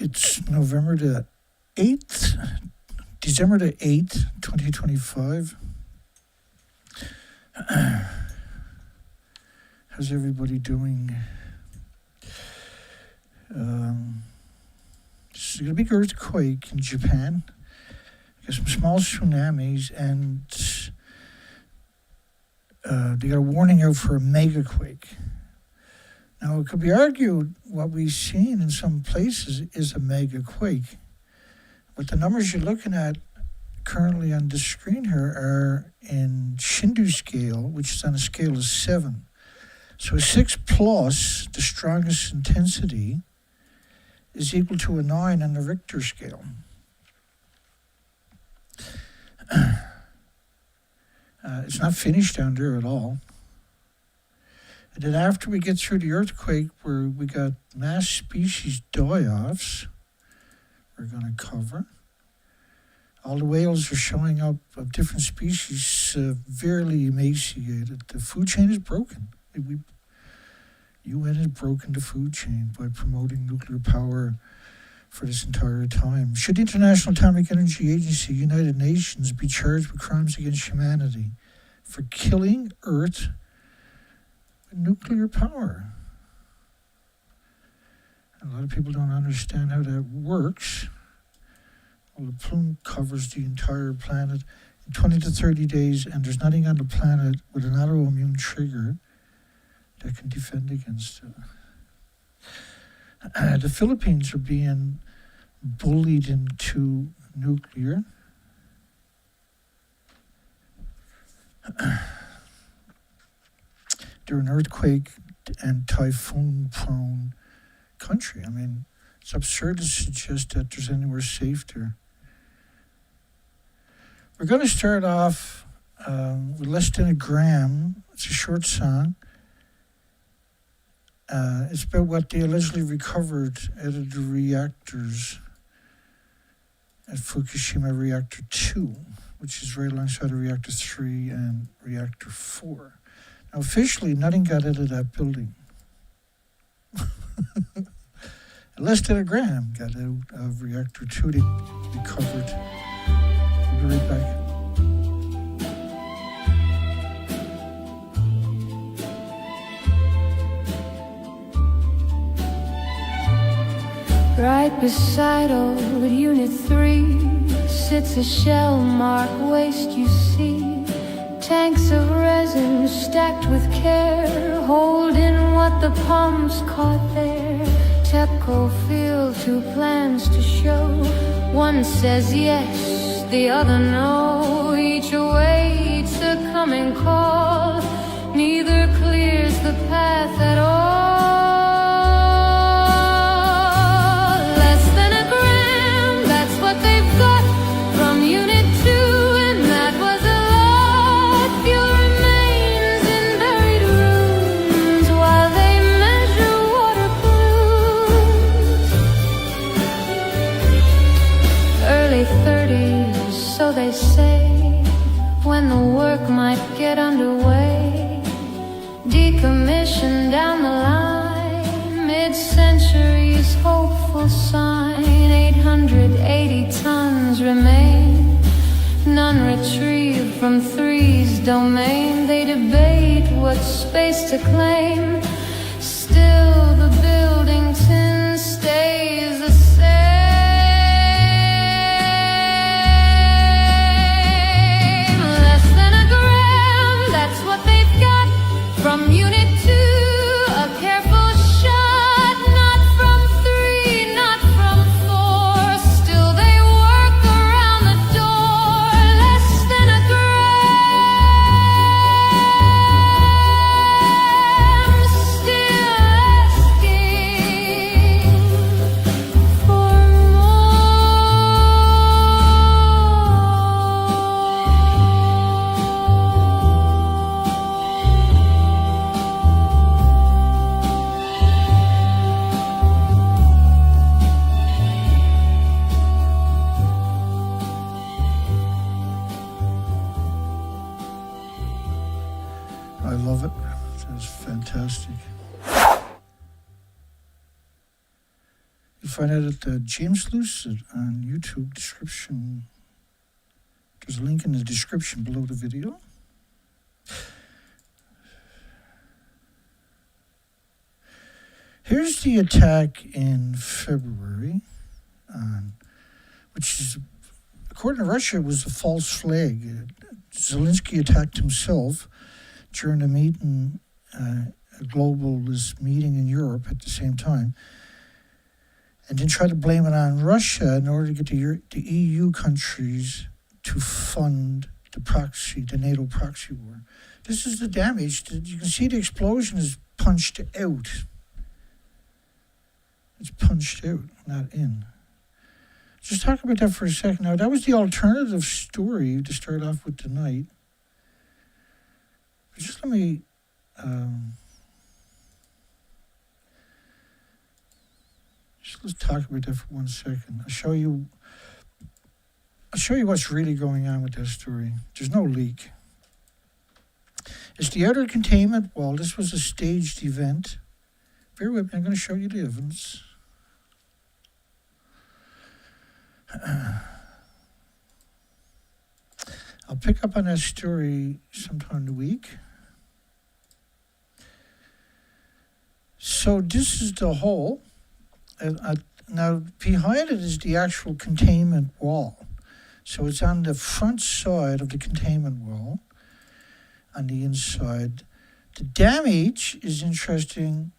It's November the 8th, December the 8th, 2025. How's everybody doing? There's going to be an earthquake in Japan. Got some small tsunamis, and they got a warning out for a mega quake. Now, it could be argued what we've seen in some places is a mega quake. But the numbers you're looking at currently on the screen here are in Shindu scale, which is on a scale of 7. So a 6 plus, the strongest intensity, is equal to a 9 on the Richter scale. It's not finished down there at all. And then after we get through the earthquake, where we got mass species die-offs, we're going to cover. All the whales are showing up of different species severely emaciated. The food chain is broken. UN has broken the food chain by promoting nuclear power for this entire time. Should the International Atomic Energy Agency, United Nations, be charged with crimes against humanity for killing Earth with nuclear power? A lot of people don't understand how that works. Well, the plume covers the entire planet in 20 to 30 days, and there's nothing on the planet with an autoimmune trigger that can defend against it. The Philippines are being bullied into nuclear. They're an earthquake and typhoon-prone country. I mean, it's absurd to suggest that there's anywhere safe there. We're going to start off with Less Than a Gram. It's a short song. It's about what they allegedly recovered out of the reactors at Fukushima Reactor 2, which is right alongside of Reactor 3 and Reactor 4. Now, officially, nothing got out of that building. Less than a gram got out of Reactor 2. They recovered. We'll be right back. Right beside old Unit 3 sits a shell-marked waste you see. Tanks of resin stacked with care, holding what the pumps caught there. TEPCO field 2 plans to show. One says yes, the other no. Each awaits a coming call. Neither clears the path at all. They say when the work might get underway, decommission down the line, mid-century's hopeful sign. 880 tons remain, none retrieved from 3's domain. They debate what space to claim, still the Buildington stays the same. From Unit 2, a careful shot, not from 3, not from 4. Still they work around the door, less than a gram. Still asking for I love it. That's fantastic. You'll find out at James Lucid on YouTube description. There's a link in the description below the video. Here's the attack in February, which is, according to Russia, was a false flag. Zelensky attacked himself during a meeting, a globalist meeting in Europe at the same time, and then tried to blame it on Russia in order to get the EU countries to fund the NATO proxy war. This is the damage. You can see the explosion is punched out. It's punched out, not in. Just talk about that for a second. Now, that was the alternative story to start off with tonight. But just let me... let's talk about that for 1 second. I'll show you what's really going on with that story. There's no leak. It's the outer containment wall. This was a staged event. Bear with me, I'm going to show you the evidence. I'll pick up on that story sometime in the week. So this is the hole. Now, behind it is the actual containment wall. So it's on the front side of the containment wall, on the inside. The damage is interesting.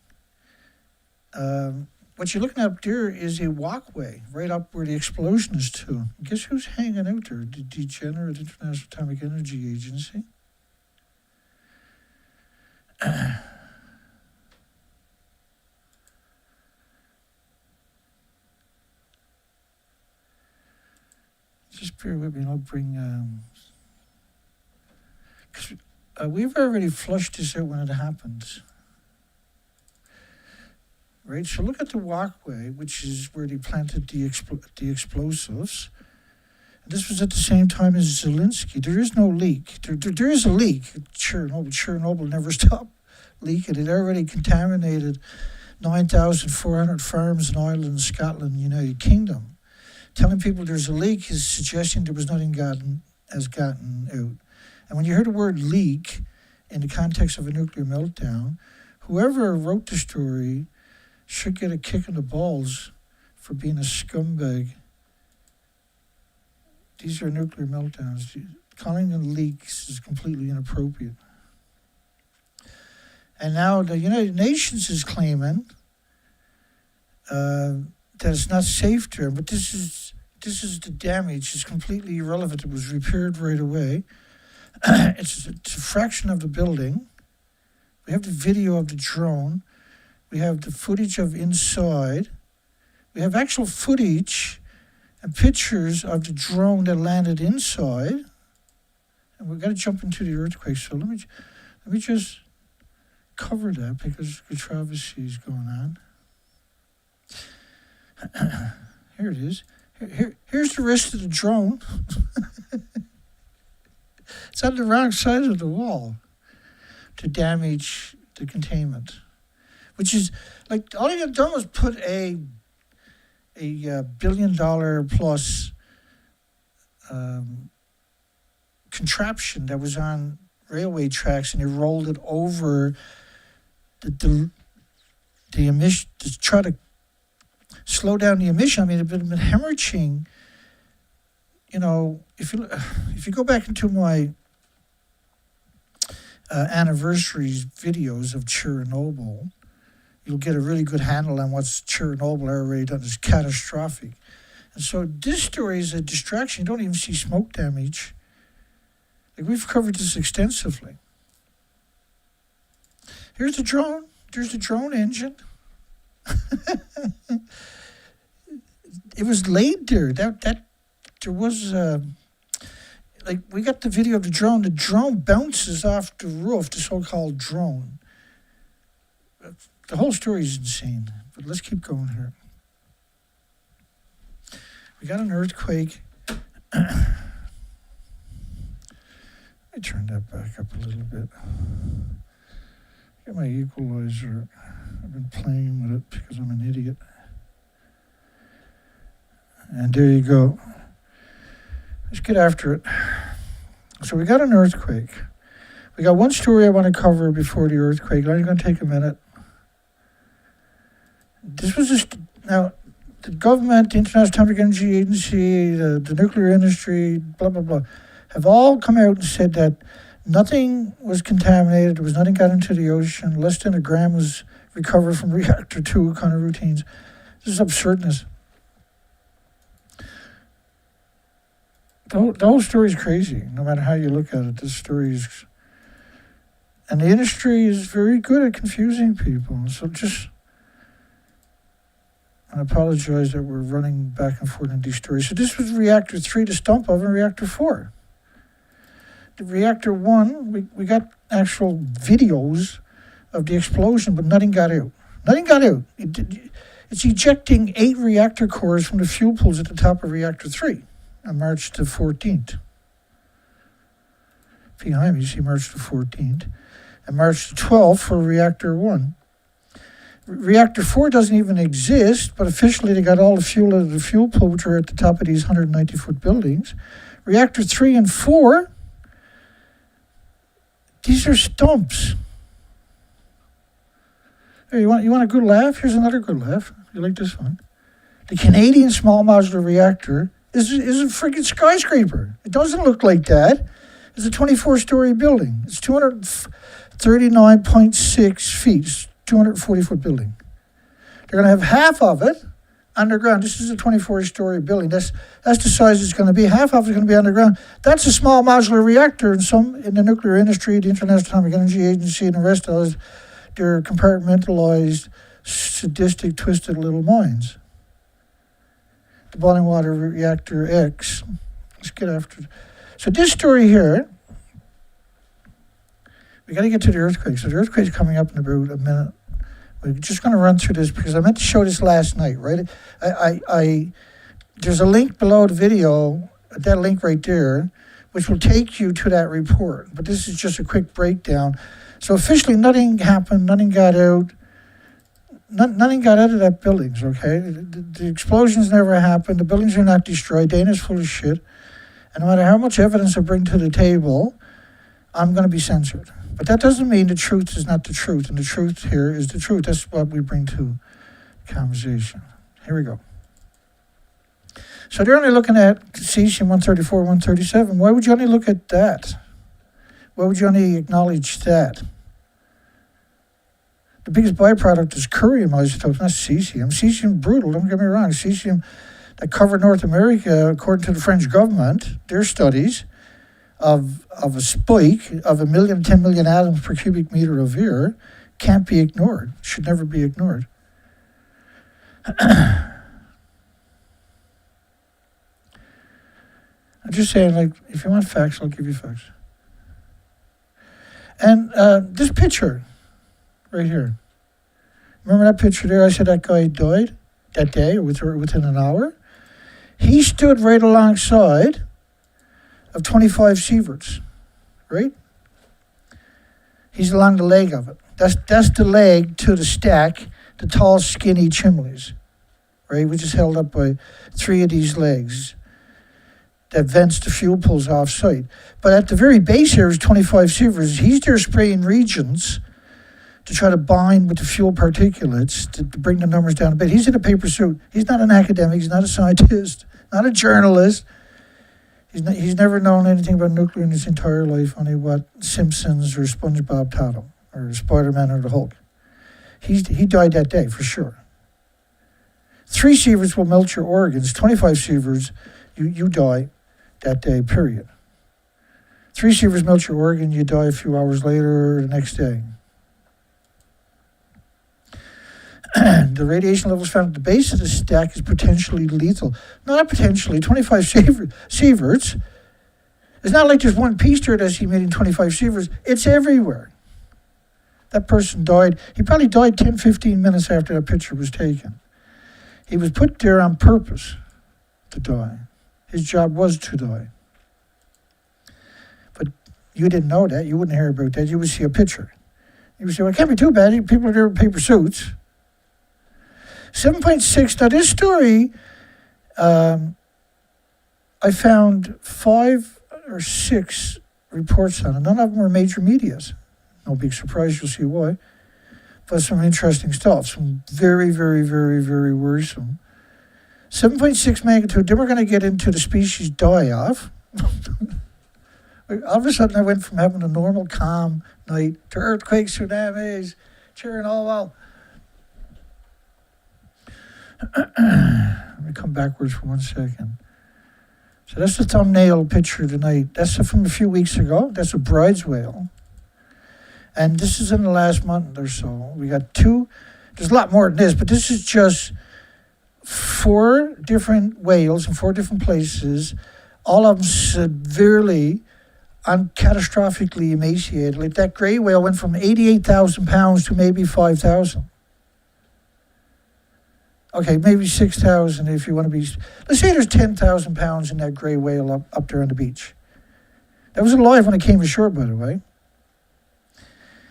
What you're looking at there is a walkway right up where the explosion is to. Guess who's hanging out there? The degenerate International Atomic Energy Agency. Just bear with me and I'll bring... Because we've already flushed this out when it happens. Right, so look at the walkway, which is where they planted the explosives. And this was at the same time as Zelensky. There is no leak. There is a leak. Chernobyl never stopped leaking. It already contaminated 9,400 farms and islands in Scotland, United Kingdom. Telling people there's a leak is suggesting there was nothing gotten out. And when you hear the word leak in the context of a nuclear meltdown, whoever wrote the story should get a kick in the balls for being a scumbag. These are nuclear meltdowns. Calling them leaks is completely inappropriate. And now the United Nations is claiming that it's not safe there, but this is the damage. It's completely irrelevant. It was repaired right away. It's a fraction of the building. We have the video of the drone. We have the footage of inside. We have actual footage and pictures of the drone that landed inside. And we've got to jump into the earthquake. So let me just cover that because controversy is going on. Here it is. Here's the rest of the drone. It's on the wrong side of the wall to damage the containment. Which is, like, all you have done was put a $1 billion plus contraption that was on railway tracks, and they rolled it over the emission to try to slow down the emission. I mean, it's been hemorrhaging. If you go back into my anniversaries videos of Chernobyl, you'll get a really good handle on what's Chernobyl already done. It's catastrophic. And so this story is a distraction. You don't even see smoke damage. Like, we've covered this extensively. Here's the drone. There's the drone engine. It was laid there. There was we got the video of the drone. The drone bounces off the roof, the so-called drone. The whole story is insane, but let's keep going here. We got an earthquake. Let me turn that back up a little bit. Get my equalizer. I've been playing with it because I'm an idiot. And there you go. Let's get after it. So we got an earthquake. We got one story I want to cover before the earthquake. It's only going to take a minute. This was just now the government, the International Atomic Energy Agency, the nuclear industry, blah blah blah, have all come out and said that nothing was contaminated. There was nothing got into the ocean. Less than a gram was recovered from reactor 2 kind of routines. This is absurdness. The whole story is crazy. No matter how you look at it, this story is, and the industry is very good at confusing people. So just. I apologize that we're running back and forth in these stories. So this was reactor 3, the stump of, and reactor 4. The reactor 1, we got actual videos of the explosion, but nothing got out. Nothing got out. It's ejecting 8 reactor cores from the fuel pools at the top of reactor 3 on March the 14th. Behind me, you see March the 14th. And March the 12th for reactor 1. Reactor 4 doesn't even exist, but officially they got all the fuel out of the fuel pool, which are at the top of these 190-foot buildings. Reactor 3 and 4, these are stumps. Hey, you want a good laugh? Here's another good laugh. You like this one? The Canadian small modular reactor is a freaking skyscraper. It doesn't look like that. It's a 24-story building. It's 239.6 feet. 240-foot building. They're going to have half of it underground. This is a 24-story building. That's the size it's going to be. Half of it's going to be underground. That's a small modular reactor. And some in the nuclear industry, the International Atomic Energy Agency, and the rest of us, they're compartmentalized, sadistic, twisted little minds. The boiling water reactor X. Let's get after it. So this story here, we got to get to the earthquake. So the earthquake's coming up in about a minute. We're just going to run through this because I meant to show this last night, right? There's a link below the video, that link right there, which will take you to that report. But this is just a quick breakdown. So officially, nothing happened. Nothing got out. Nothing got out of that buildings, okay? The explosions never happened. The buildings are not destroyed. Dana's full of shit. And no matter how much evidence I bring to the table, I'm going to be censored. But that doesn't mean the truth is not the truth, and the truth here is the truth. That's what we bring to conversation. Here we go. So they're only looking at cesium 134, 137. Why would you only look at that? Why would you only acknowledge that? The biggest byproduct is curium isotopes, not cesium. Cesium brutal, don't get me wrong. Cesium that covered North America, according to the French government, their studies, of a spike of 1 million, 10 million atoms per cubic meter of air can't be ignored, should never be ignored. I'm just saying, like, if you want facts, I'll give you facts. And this picture right here, remember that picture there? I said that guy died that day, within an hour. He stood right alongside of 25 sieverts, right? He's along the leg of it. That's the leg to the stack, the tall, skinny chimneys, right? Which is held up by 3 of these legs that vents the fuel pools off-site. But at the very base here is 25 sieverts. He's there spraying reagents to try to bind with the fuel particulates to bring the numbers down a bit. He's in a paper suit. He's not an academic. He's not a scientist, not a journalist. He's never known anything about nuclear in his entire life, only what Simpsons or SpongeBob taught him, or Spider-Man or the Hulk. He died that day, for sure. 3 sieverts will melt your organs. 25 sieverts, you die that day, period. 3 sieverts melt your organ, you die a few hours later or the next day. The radiation levels found at the base of the stack is potentially lethal. No, not potentially. 25 sieverts. It's not like there's one piece there that's emitting 25 sieverts. It's everywhere. That person died. He probably died 10, 15 minutes after that picture was taken. He was put there on purpose to die. His job was to die. But you didn't know that. You wouldn't hear about that. You would see a picture. You would say, well, it can't be too bad. People are there in paper suits. 7.6, now this story I found 5 or 6 reports on it. None of them were major medias. No big surprise, you'll see why. But some interesting stuff. Some very, very, very, very worrisome. 7.6 magnitude. Then we're going to get into the species die-off. All of a sudden, I went from having a normal, calm night to earthquakes, tsunamis, cheering all out. Let me come backwards for 1 second. So that's the thumbnail picture tonight. That's from a few weeks ago. That's a bride's whale. And this is in the last month or so. We got 2. There's a lot more than this, but this is just 4 different whales in 4 different places, all of them severely and catastrophically emaciated. Like that gray whale went from 88,000 pounds to maybe 5,000. Okay, maybe 6,000 if you want to be... Let's say there's 10,000 pounds in that gray whale up there on the beach. That was alive when it came ashore, by the way.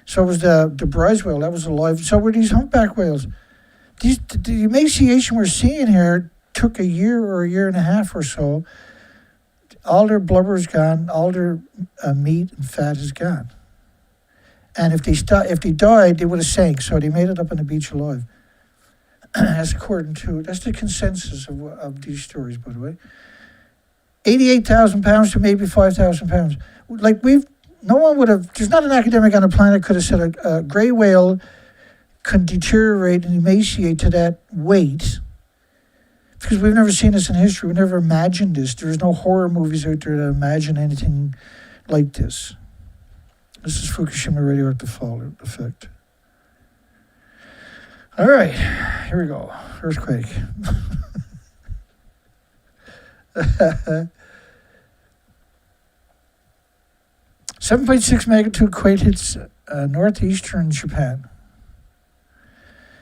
So was the bride's whale. That was alive. So were these humpback whales. The emaciation we're seeing here took a year or a year and a half or so. All their blubber is gone. All their meat and fat is gone. And if they died, they would have sank. So they made it up on the beach alive. That's the consensus of these stories, by the way. 88,000 pounds to maybe 5,000 pounds. Like no one would have, there's not an academic on the planet could have said a gray whale can deteriorate and emaciate to that weight, because we've never seen this in history. We've never imagined this. There's no horror movies out there that imagine anything like this. This is Fukushima radioactive fallout effect. All right, here we go. Earthquake. .6 magnitude quake hits northeastern Japan.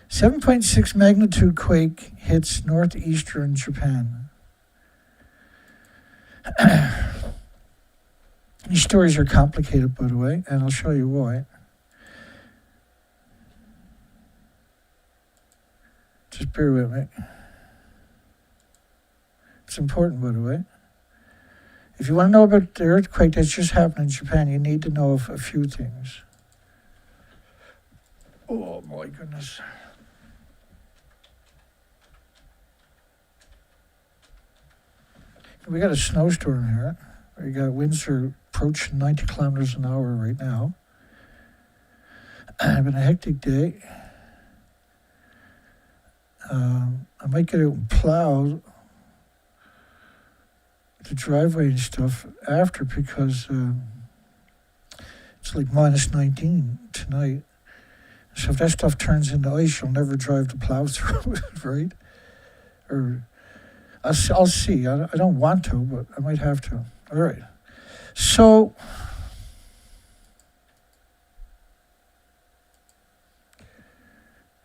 7.6 magnitude quake hits northeastern Japan. These stories are complicated, by the way, and I'll show you why. Just bear with me. It's important, by the way. If you want to know about the earthquake that's just happened in Japan, you need to know a few things. Oh, my goodness. We got a snowstorm here. We got winds are approaching 90 kilometers an hour right now. It's been a hectic day. I might get out and plow the driveway and stuff after, because it's like minus 19 tonight. So if that stuff turns into ice, you'll never drive the plow through it, right? Or I'll see. I don't want to, but I might have to. All right. So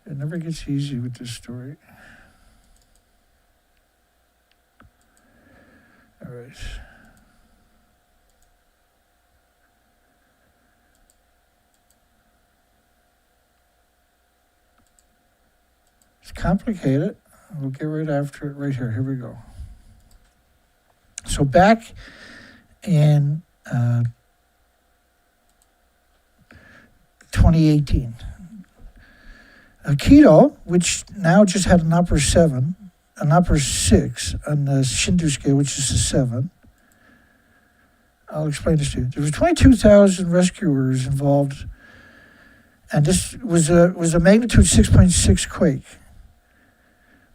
it never gets easy with this story. All right. It's complicated. We'll get right after it right here. Here we go. So back in 2018, Hokkaido, which now just had an upper 7, an upper 6 on the Shindu scale, which is a 7. I'll explain this to you. There was 22,000 rescuers involved, and this was a magnitude 6.6 quake.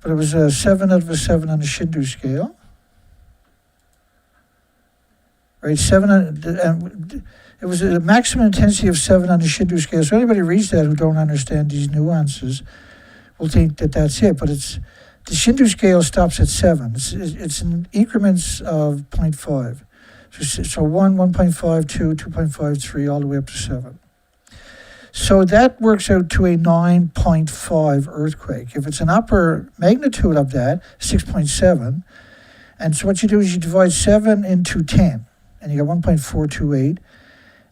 But it was a 7 out of a 7 on the Shindu scale. Right, 7. It was a maximum intensity of 7 on the Shindu scale. So anybody reads that who don't understand these nuances will think that that's it. But the Shindu scale stops at 7. It's in increments of 0.5. So 1, 1.5, 2, 2.5, 3, all the way up to 7. So that works out to a 9.5 earthquake. If it's an upper magnitude of that, 6.7, and so what you do is you divide 7 into 10, and you got 1.428,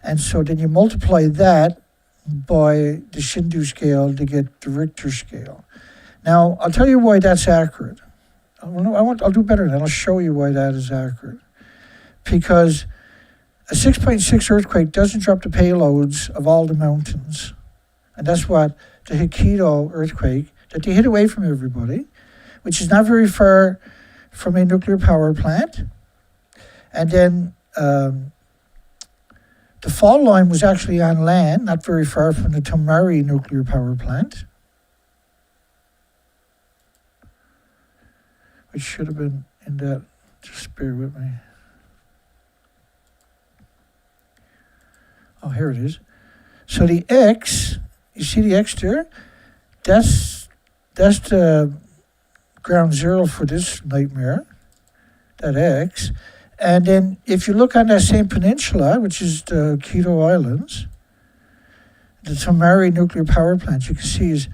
and so then you multiply that by the Shindu scale to get the Richter scale. Now, I'll tell you why that's accurate. I'll do better than that. I'll show you why that is accurate. Because a 6.6 earthquake doesn't drop the payloads of all the mountains. And that's what the Hokkaido earthquake, that they hit away from everybody, which is not very far from a nuclear power plant. And then the fault line was actually on land, not very far from the Tsunami nuclear power plant, which should have been in that. Just bear with me. Oh, here it is. So the X, you see the X there? That's the ground zero for this nightmare, that X. And then if you look on that same peninsula, which is the Hokkaido Islands, the Tsunami nuclear power plant, you can see is,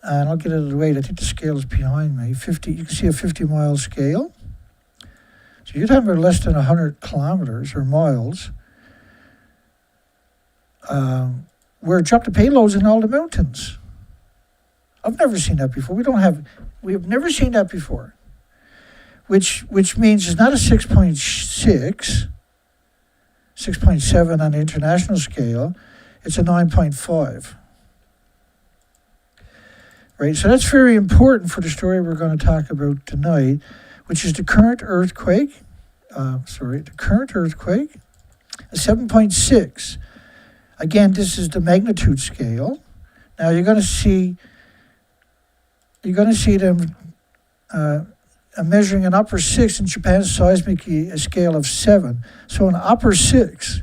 and I'll get it out of the way, I think the scale is behind me, 50, you can see a 50-mile scale. So you're talking about less than 100 kilometers or miles, where it dropped the payloads in all the mountains. I've never seen that before. We have never seen that before. Which means it's not a 6.6, 6.7 on the international scale, it's a 9.5. Right, so that's very important for the story we're going to talk about tonight, which is the current earthquake, a 7.6. Again, this is the magnitude scale. Now you're going to see them measuring an upper 6 in Japan's seismic a scale of 7. So an upper 6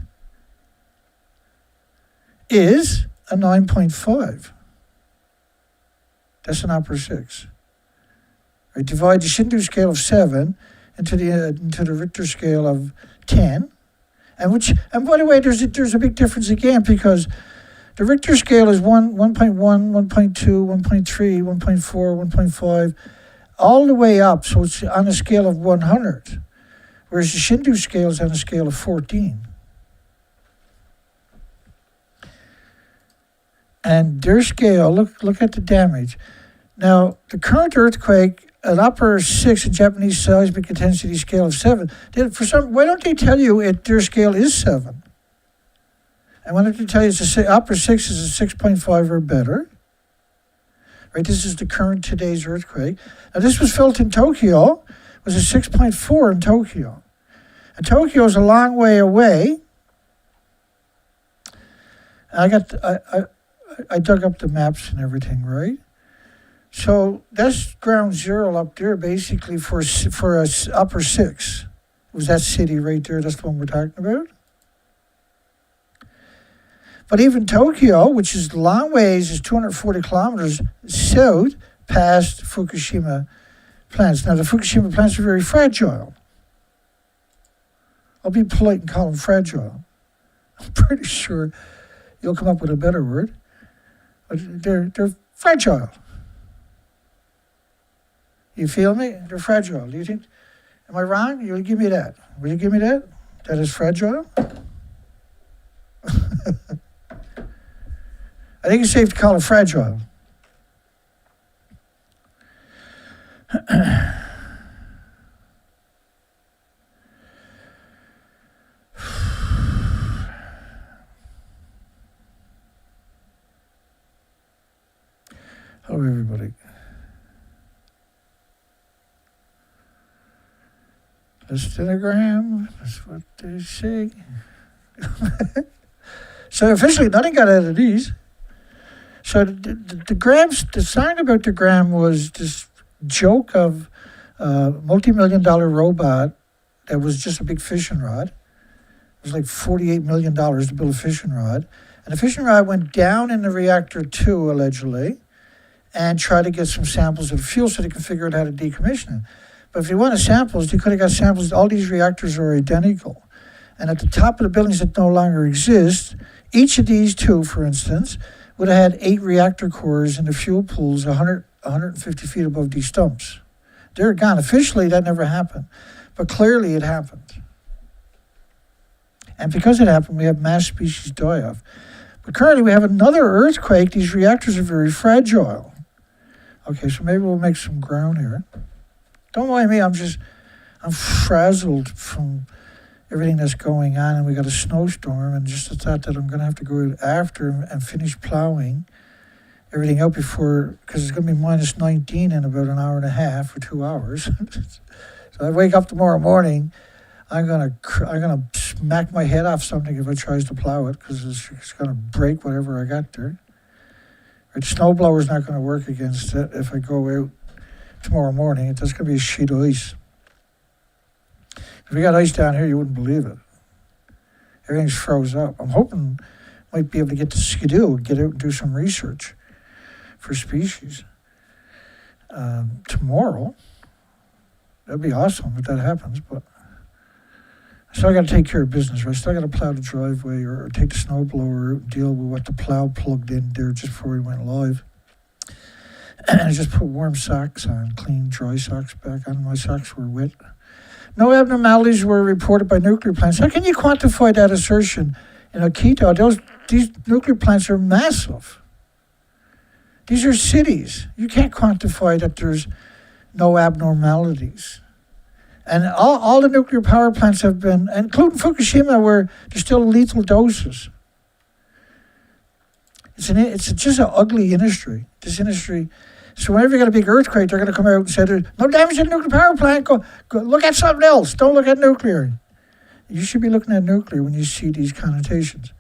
is a 9.5. That's an upper 6. Right, divide the Shindu scale of 7 into the Richter scale of 10. And by the way, there's a big difference again, because the Richter scale is 1.1, 1.2, 1.3, 1.4, 1.5, all the way up, so it's on a scale of 100, whereas the Shindu scale is on a scale of 14. And their scale, look at the damage. Now, the current earthquake, an upper 6 in Japanese seismic intensity scale of 7, why don't they tell you their scale is 7? And why don't they tell you upper 6 is a 6.5 or better? Right, this is the current today's earthquake. Now, this was felt in Tokyo. It was a 6.4 in Tokyo. And Tokyo is a long way away. I dug up the maps and everything, right? So that's ground zero up there, basically for a upper 6. It was that city right there. That's the one we're talking about. But even Tokyo, which is long ways, is 240 kilometers south past Fukushima plants. Now, the Fukushima plants are very fragile. I'll be polite and call them fragile. I'm pretty sure you'll come up with a better word. But they're fragile. You feel me? They're fragile. Do you think, am I wrong? You'll give me that. Will you give me that? That is fragile? I think it's safe to call it fragile. Hello, everybody. Stenogram, that's what they say. So officially, nothing got out of these. So the grams, the sign about the gram was this joke of a multi-million-dollar robot that was just a big fishing rod. It was like $48 million to build a fishing rod. And the fishing rod went down in the reactor 2, allegedly, and tried to get some samples of the fuel so they could figure out how to decommission it. But if they wanted samples, they could have got samples. All these reactors are identical. And at the top of the buildings that no longer exist, each of these two, for instance, would have had 8 reactor cores in the fuel pools 150 feet above these stumps. They're gone. Officially, that never happened. But clearly, it happened. And because it happened, we have mass species die-off. But currently, we have another earthquake. These reactors are very fragile. Okay, so maybe we'll make some ground here. Don't mind me. I'm frazzled from everything that's going on, and we got a snowstorm, and just the thought that I'm going to have to go out after and finish plowing everything out before, because it's going to be minus 19 in about an hour and a half or 2 hours. So I wake up tomorrow morning, I'm gonna smack my head off something if it tries to plow it, because it's gonna break whatever I got there. The snowblower's not gonna work against it if I go out tomorrow morning. It's just gonna be a sheet of ice. If we got ice down here, you wouldn't believe it. Everything's froze up. I'm hoping might be able to get to Skidoo, get out and do some research for species tomorrow. That'd be awesome if that happens, but I still got to take care of business, right? I still got to plow the driveway or take the snowblower out and deal with what the plow plugged in there just before we went live. And I just put warm socks on, clean, dry socks back on. My socks were wet. No abnormalities were reported by nuclear plants. How can you quantify that assertion in Hokkaido? These nuclear plants are massive. These are cities. You can't quantify that there's no abnormalities. And all the nuclear power plants have been, including Fukushima, where there's still lethal doses. It's just an ugly industry, this industry. So whenever you got a big earthquake, they're going to come out and say, there's no damage to the nuclear power plant, go look at something else, don't look at nuclear. You should be looking at nuclear when you see these connotations.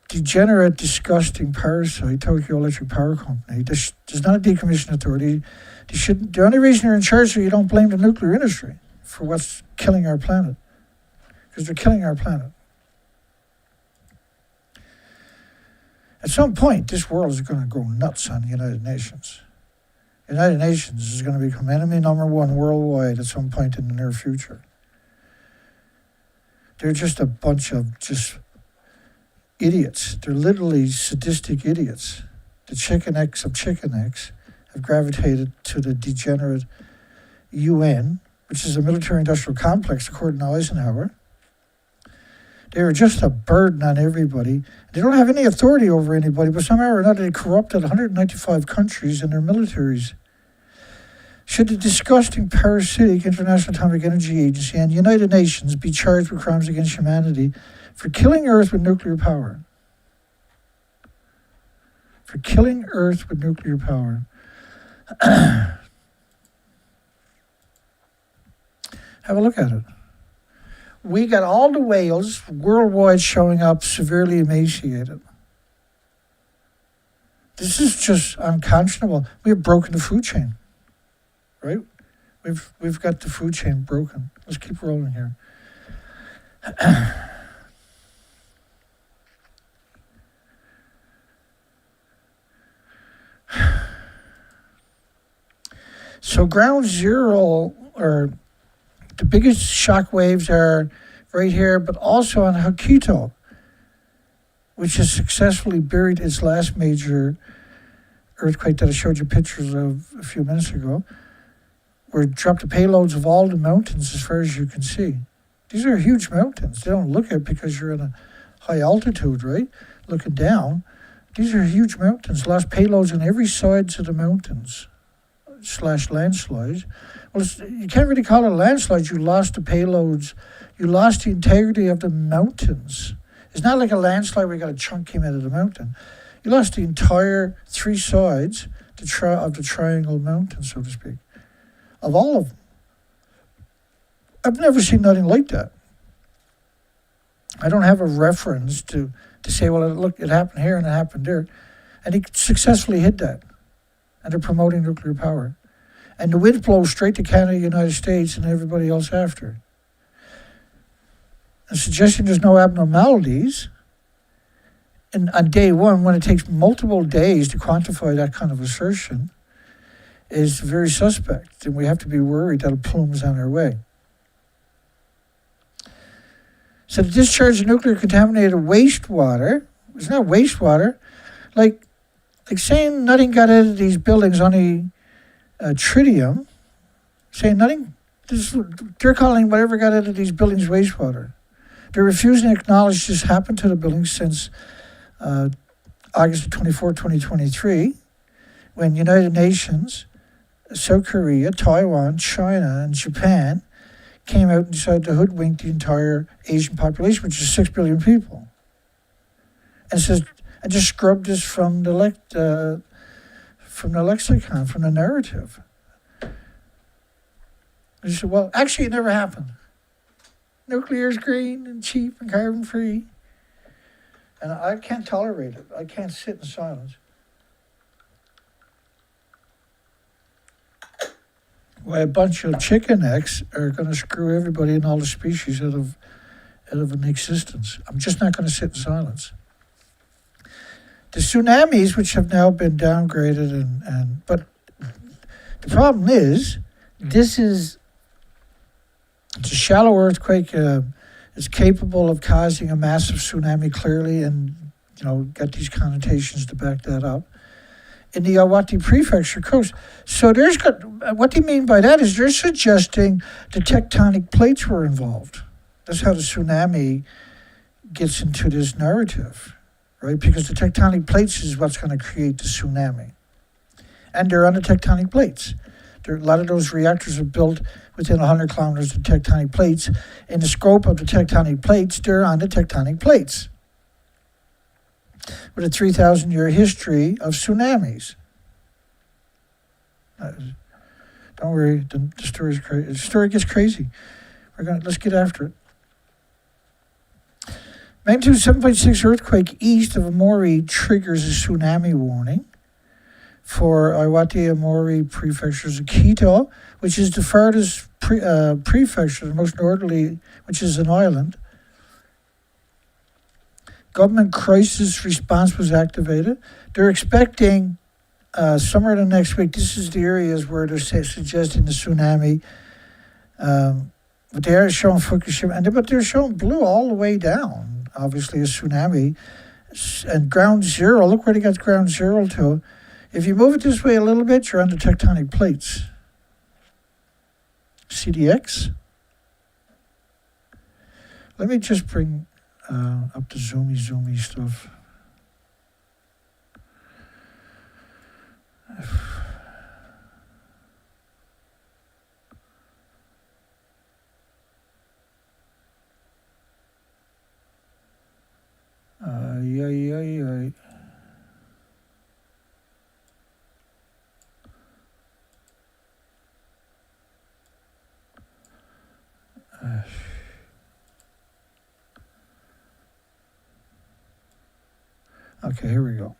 Degenerate, disgusting parasite, Tokyo Electric Power Company, there's not a decommissioning authority. The only reason you're in charge is so you don't blame the nuclear industry for what's killing our planet. Because they're killing our planet. At some point, this world is going to go nuts on the United Nations. The United Nations is going to become enemy number one worldwide at some point in the near future. They're just a bunch of just idiots. They're literally sadistic idiots. The chicken X of chicken X have gravitated to the degenerate UN, which is a military-industrial complex, according to Eisenhower. They are just a burden on everybody. They don't have any authority over anybody, but somehow or another they corrupted 195 countries and their militaries. Should the disgusting parasitic International Atomic Energy Agency and United Nations be charged with crimes against humanity for killing Earth with nuclear power? For killing Earth with nuclear power. Have a look at it. We got all the whales worldwide showing up severely emaciated. This is just unconscionable. We have broken the food chain, right? We've got the food chain broken. Let's keep rolling here. So ground zero, or the biggest shock waves, are right here, but also on Hokkaido, which has successfully buried its last major earthquake that I showed you pictures of a few minutes ago, where it dropped the payloads of all the mountains as far as you can see. These are huge mountains. They don't look at it because you're in a high altitude, right? Looking down. These are huge mountains. Lost payloads on every sides of the mountains / landslides. Well, you can't really call it a landslide. You lost the payloads. You lost the integrity of the mountains. It's not like a landslide where you got a chunk came out of the mountain. You lost the entire three sides of the triangle mountain, so to speak, of all of them. I've never seen nothing like that. I don't have a reference to say, well, look, it happened here and it happened there. And he successfully hit that. And they're promoting nuclear power. And the wind blows straight to Canada, United States, and everybody else after. And suggesting there's no abnormalities, and on day one, when it takes multiple days to quantify that kind of assertion, is very suspect. And we have to be worried that a plume is on our way. So the discharge of nuclear contaminated wastewater, it's not wastewater, like saying nothing got out of these buildings, only tritium, saying nothing, they're calling whatever got out of these buildings wastewater. They're refusing to acknowledge this happened to the buildings since August 24, 2023, when United Nations South Korea, Taiwan, China, and Japan came out and decided to hoodwink the entire Asian population, which is 6 billion people. And says, and just scrubbed this from the lexicon, from the narrative. And she said, well, actually, it never happened. Nuclear is green and cheap and carbon free. And I can't tolerate it. I can't sit in silence. Why a bunch of chicken necks are going to screw everybody and all the species out of an existence. I'm just not going to sit in silence. The tsunamis, which have now been downgraded, but the problem is, it's a shallow earthquake. It's capable of causing a massive tsunami, clearly, and got these connotations to back that up. In the Iwate Prefecture coast. So what they mean by that is they're suggesting the tectonic plates were involved. That's how the tsunami gets into this narrative, right? Because the tectonic plates is what's going to create the tsunami. And they're on the tectonic plates. A lot of those reactors are built within 100 kilometers of tectonic plates. In the scope of the tectonic plates, they're on the tectonic plates, with a 3,000-year history of tsunamis. Don't worry, the story's crazy. The story gets crazy. Let's get after it. Magnitude 7.6 earthquake east of Aomori triggers a tsunami warning for Iwate Aomori Prefecture's Akito, which is the farthest prefecture, the most northerly, which is an island. Government crisis response was activated. They're expecting somewhere in the next week. This is the areas where they're suggesting the tsunami. But they are showing Fukushima, but they're showing blue all the way down. Obviously, a tsunami. And ground zero, look where they got ground zero to. If you move it this way a little bit, you're on the tectonic plates. CDX. Let me just bring up the zoomy stuff. Yeah. Okay, here we go.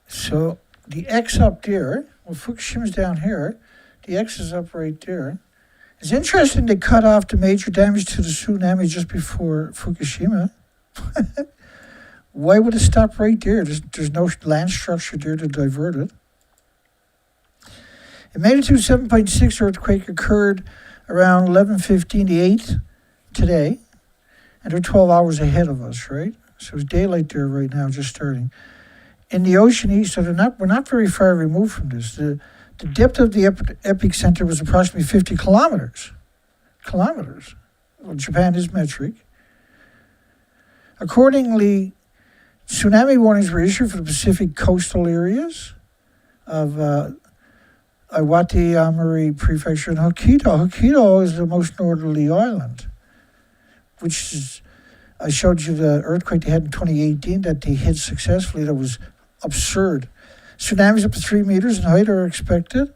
So the X up there, well, Fukushima's down here. The X is up right there. It's interesting they cut off the major damage to the tsunami just before Fukushima. Why would it stop right there? There's no land structure there to divert it. A magnitude 7.6 earthquake occurred around 11:15 the 8th today, and they're 12 hours ahead of us, right? So it's daylight there right now, just starting. In the ocean east, so we're not very far removed from this. The depth of the epicenter was approximately 50 kilometers. Well, Japan is metric. Accordingly, tsunami warnings were issued for the Pacific coastal areas of Iwate Aomori Prefecture and Hokkaido. Hokkaido is the most northerly island, which is, I showed you the earthquake they had in 2018 that they hit successfully. That was absurd. Tsunamis up to 3 meters in height are expected.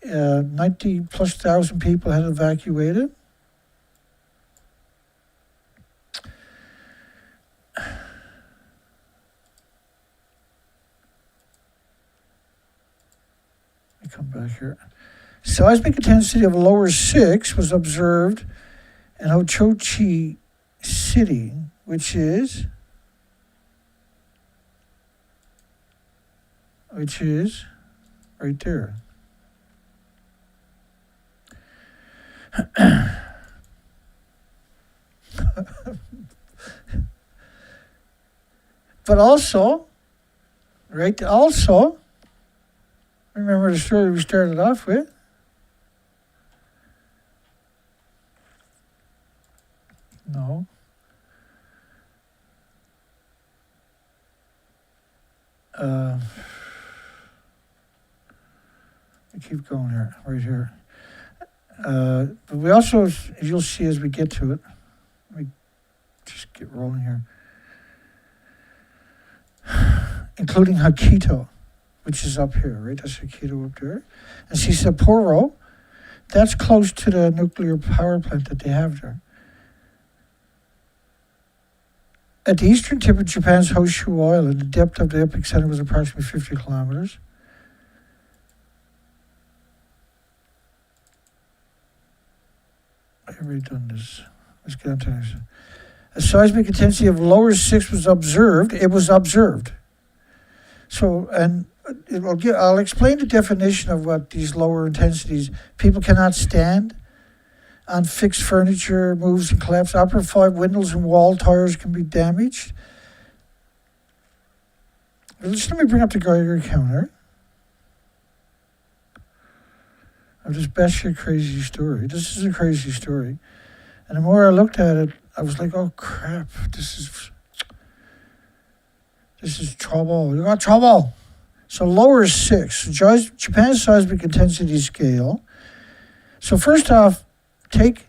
90+ thousand people had evacuated. Let me come back here. Seismic intensity of lower 6 was observed in Hochochi City, which is right there. But also, remember the story we started off with? No. I keep going here, right here. But we also, as you'll see as we get to it, let me just get rolling here, including Hokkaido, which is up here, right? That's Hokkaido up there. And see Sapporo, that's close to the nuclear power plant that they have there. At the eastern tip of Japan's Honshu Island, the depth of the epicenter was approximately 50 kilometers. I've already done this. Let's get on to this. A seismic intensity of lower 6 was observed. It was observed. So, and I'll explain the definition of what these lower intensities. People cannot stand on fixed furniture, moves and collapse. Upper 5 windows and wall tires can be damaged. Just let me bring up the Geiger counter. Of this batshit crazy story. This is a crazy story. And the more I looked at it, I was like, oh crap, this is trouble. You got trouble. So lower 6, Japan's seismic intensity scale. So first off, take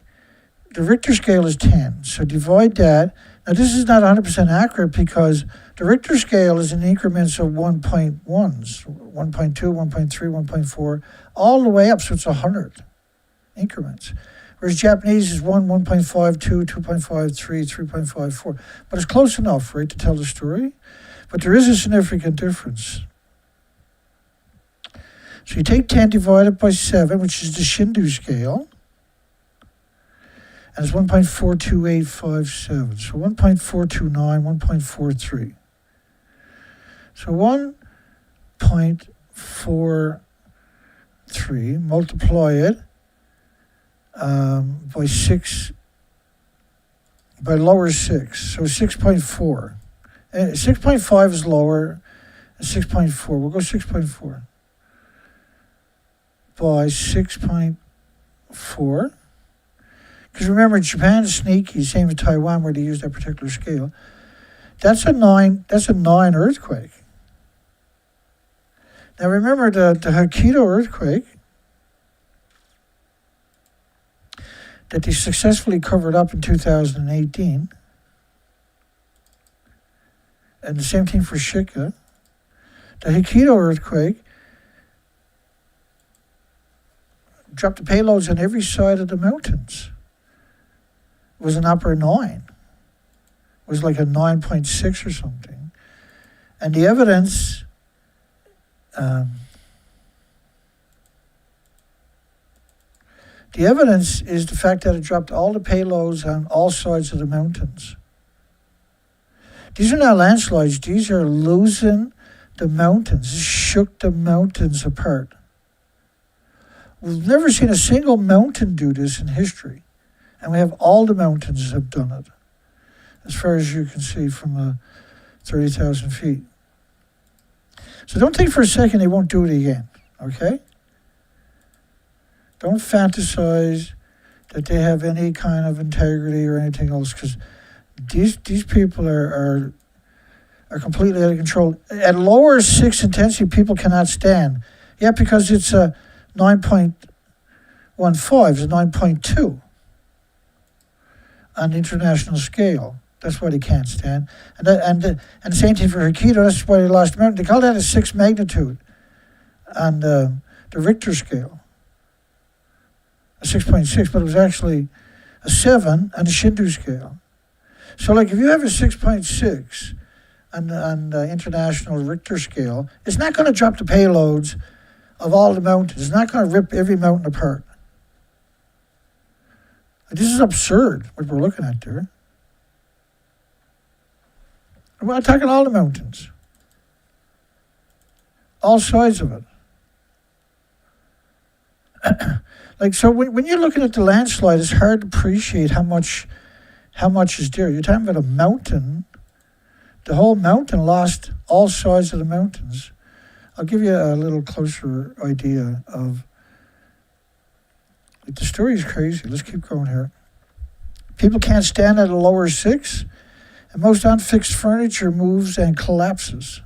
the Richter scale is 10. So divide that. Now this is not 100% accurate because the Richter scale is in increments of 1.1s, 1.2, 1.3, 1.4, all the way up, so it's 100 increments. Whereas Japanese is 1, 1.5, 2, 2.5, 3, 3.5, 4. But it's close enough, right, to tell the story. But there is a significant difference. So you take 10 divided by 7, which is the Shindu scale, and it's 1.42857. So 1.429, 1.43. So 1.43, multiply it by 6, by lower 6, so 6.4. 6.5 is lower, and 6.4, we'll go 6.4. By 6.4. Because remember, Japan's sneaky, same as Taiwan where they use that particular scale. That's a 9 earthquake. Now remember the Hokkaido earthquake that they successfully covered up in 2018. And the same thing for Shika. The Hokkaido earthquake dropped the payloads on every side of the mountains. It was an upper 9. It was like a 9.6 or something. And the evidence, is the fact that it dropped all the payloads on all sides of the mountains. These are not landslides. These are losing the mountains. It shook the mountains apart. We've never seen a single mountain do this in history. And we have all the mountains have done it, as far as you can see from 30,000 feet. So don't think for a second they won't do it again, okay? Don't fantasize that they have any kind of integrity or anything else, because these people are completely out of control. At lower 6 intensity, people cannot stand. Yeah, because it's a 9.15, it's a 9.2 on the international scale. That's why they can't stand. And the same thing for Hokkaido, that's why they lost the mountain. They call that a 6 magnitude on the Richter scale. A 6.6, but it was actually a 7 on the Shindu scale. So like if you have a 6.6 on the international Richter scale, it's not going to drop the payloads of all the mountains. It's not going to rip every mountain apart. This is absurd, what we're looking at there. We're not talking all the mountains. All sides of it. Like, so when you're looking at the landslide, it's hard to appreciate how much is there. You're talking about a mountain. The whole mountain lost all sides of the mountains. I'll give you a little closer idea of, the story is crazy. Let's keep going here. People can't stand at a lower 6, and most unfixed furniture moves and collapses.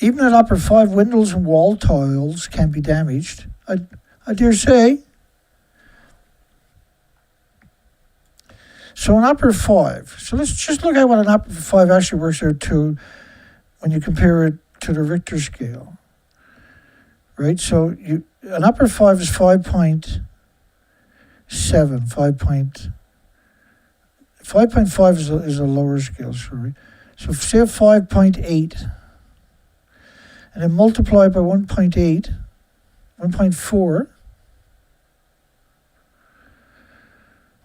Even at upper 5, windows and wall tiles can be damaged. I dare say. So an upper 5. So let's just look at what an upper 5 actually works out to when you compare it to the Richter scale. Right? So an upper 5 is 5.7. 5.5 is a lower scale, sorry. So say 5.8. And then multiply by 1.8, 1.4,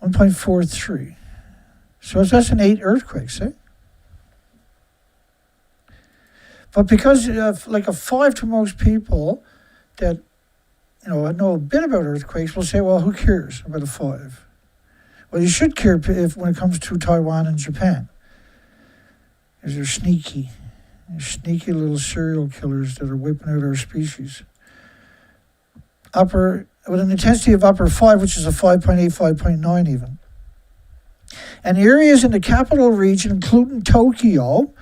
1.43. So that's an 8 earthquakes, eh? But because like a 5 to most people that know a bit about earthquakes will say, well, who cares about a 5? Well, you should care when it comes to Taiwan and Japan, because they're sneaky. Sneaky little serial killers that are wiping out our species. With an intensity of upper 5, which is a 5.8, 5.9 even. And areas in the capital region, including Tokyo,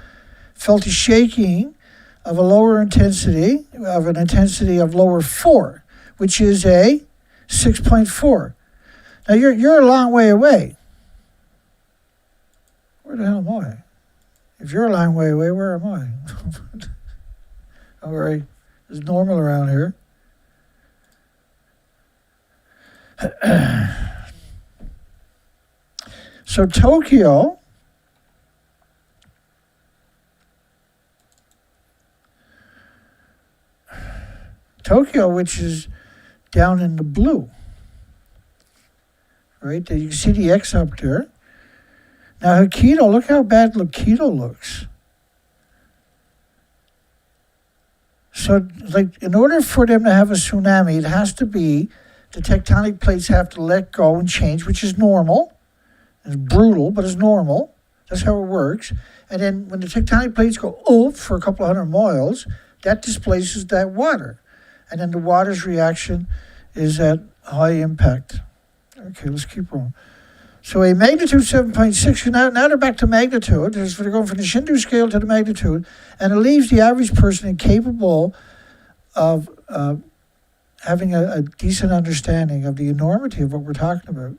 felt a shaking of a lower intensity, of an intensity of lower 4, which is a 6.4. Now you're a long way away. Where the hell am I? If you're a long way away, where am I? All right, it's normal around here. So Tokyo, which is down in the blue, right? You can see the X up there. Now Hokkaido, look how bad Hokkaido looks. So, like, in order for them to have a tsunami, it has to be the tectonic plates have to let go and change, which is normal. It's brutal, but it's normal. That's how it works. And then when the tectonic plates go up for a couple of hundred miles, that displaces that water. And then the water's reaction is at high impact. Okay, let's keep going. So a magnitude 7.6, now they're back to magnitude. They're going from the Shindu scale to the magnitude, and it leaves the average person incapable of having a decent understanding of the enormity of what we're talking about.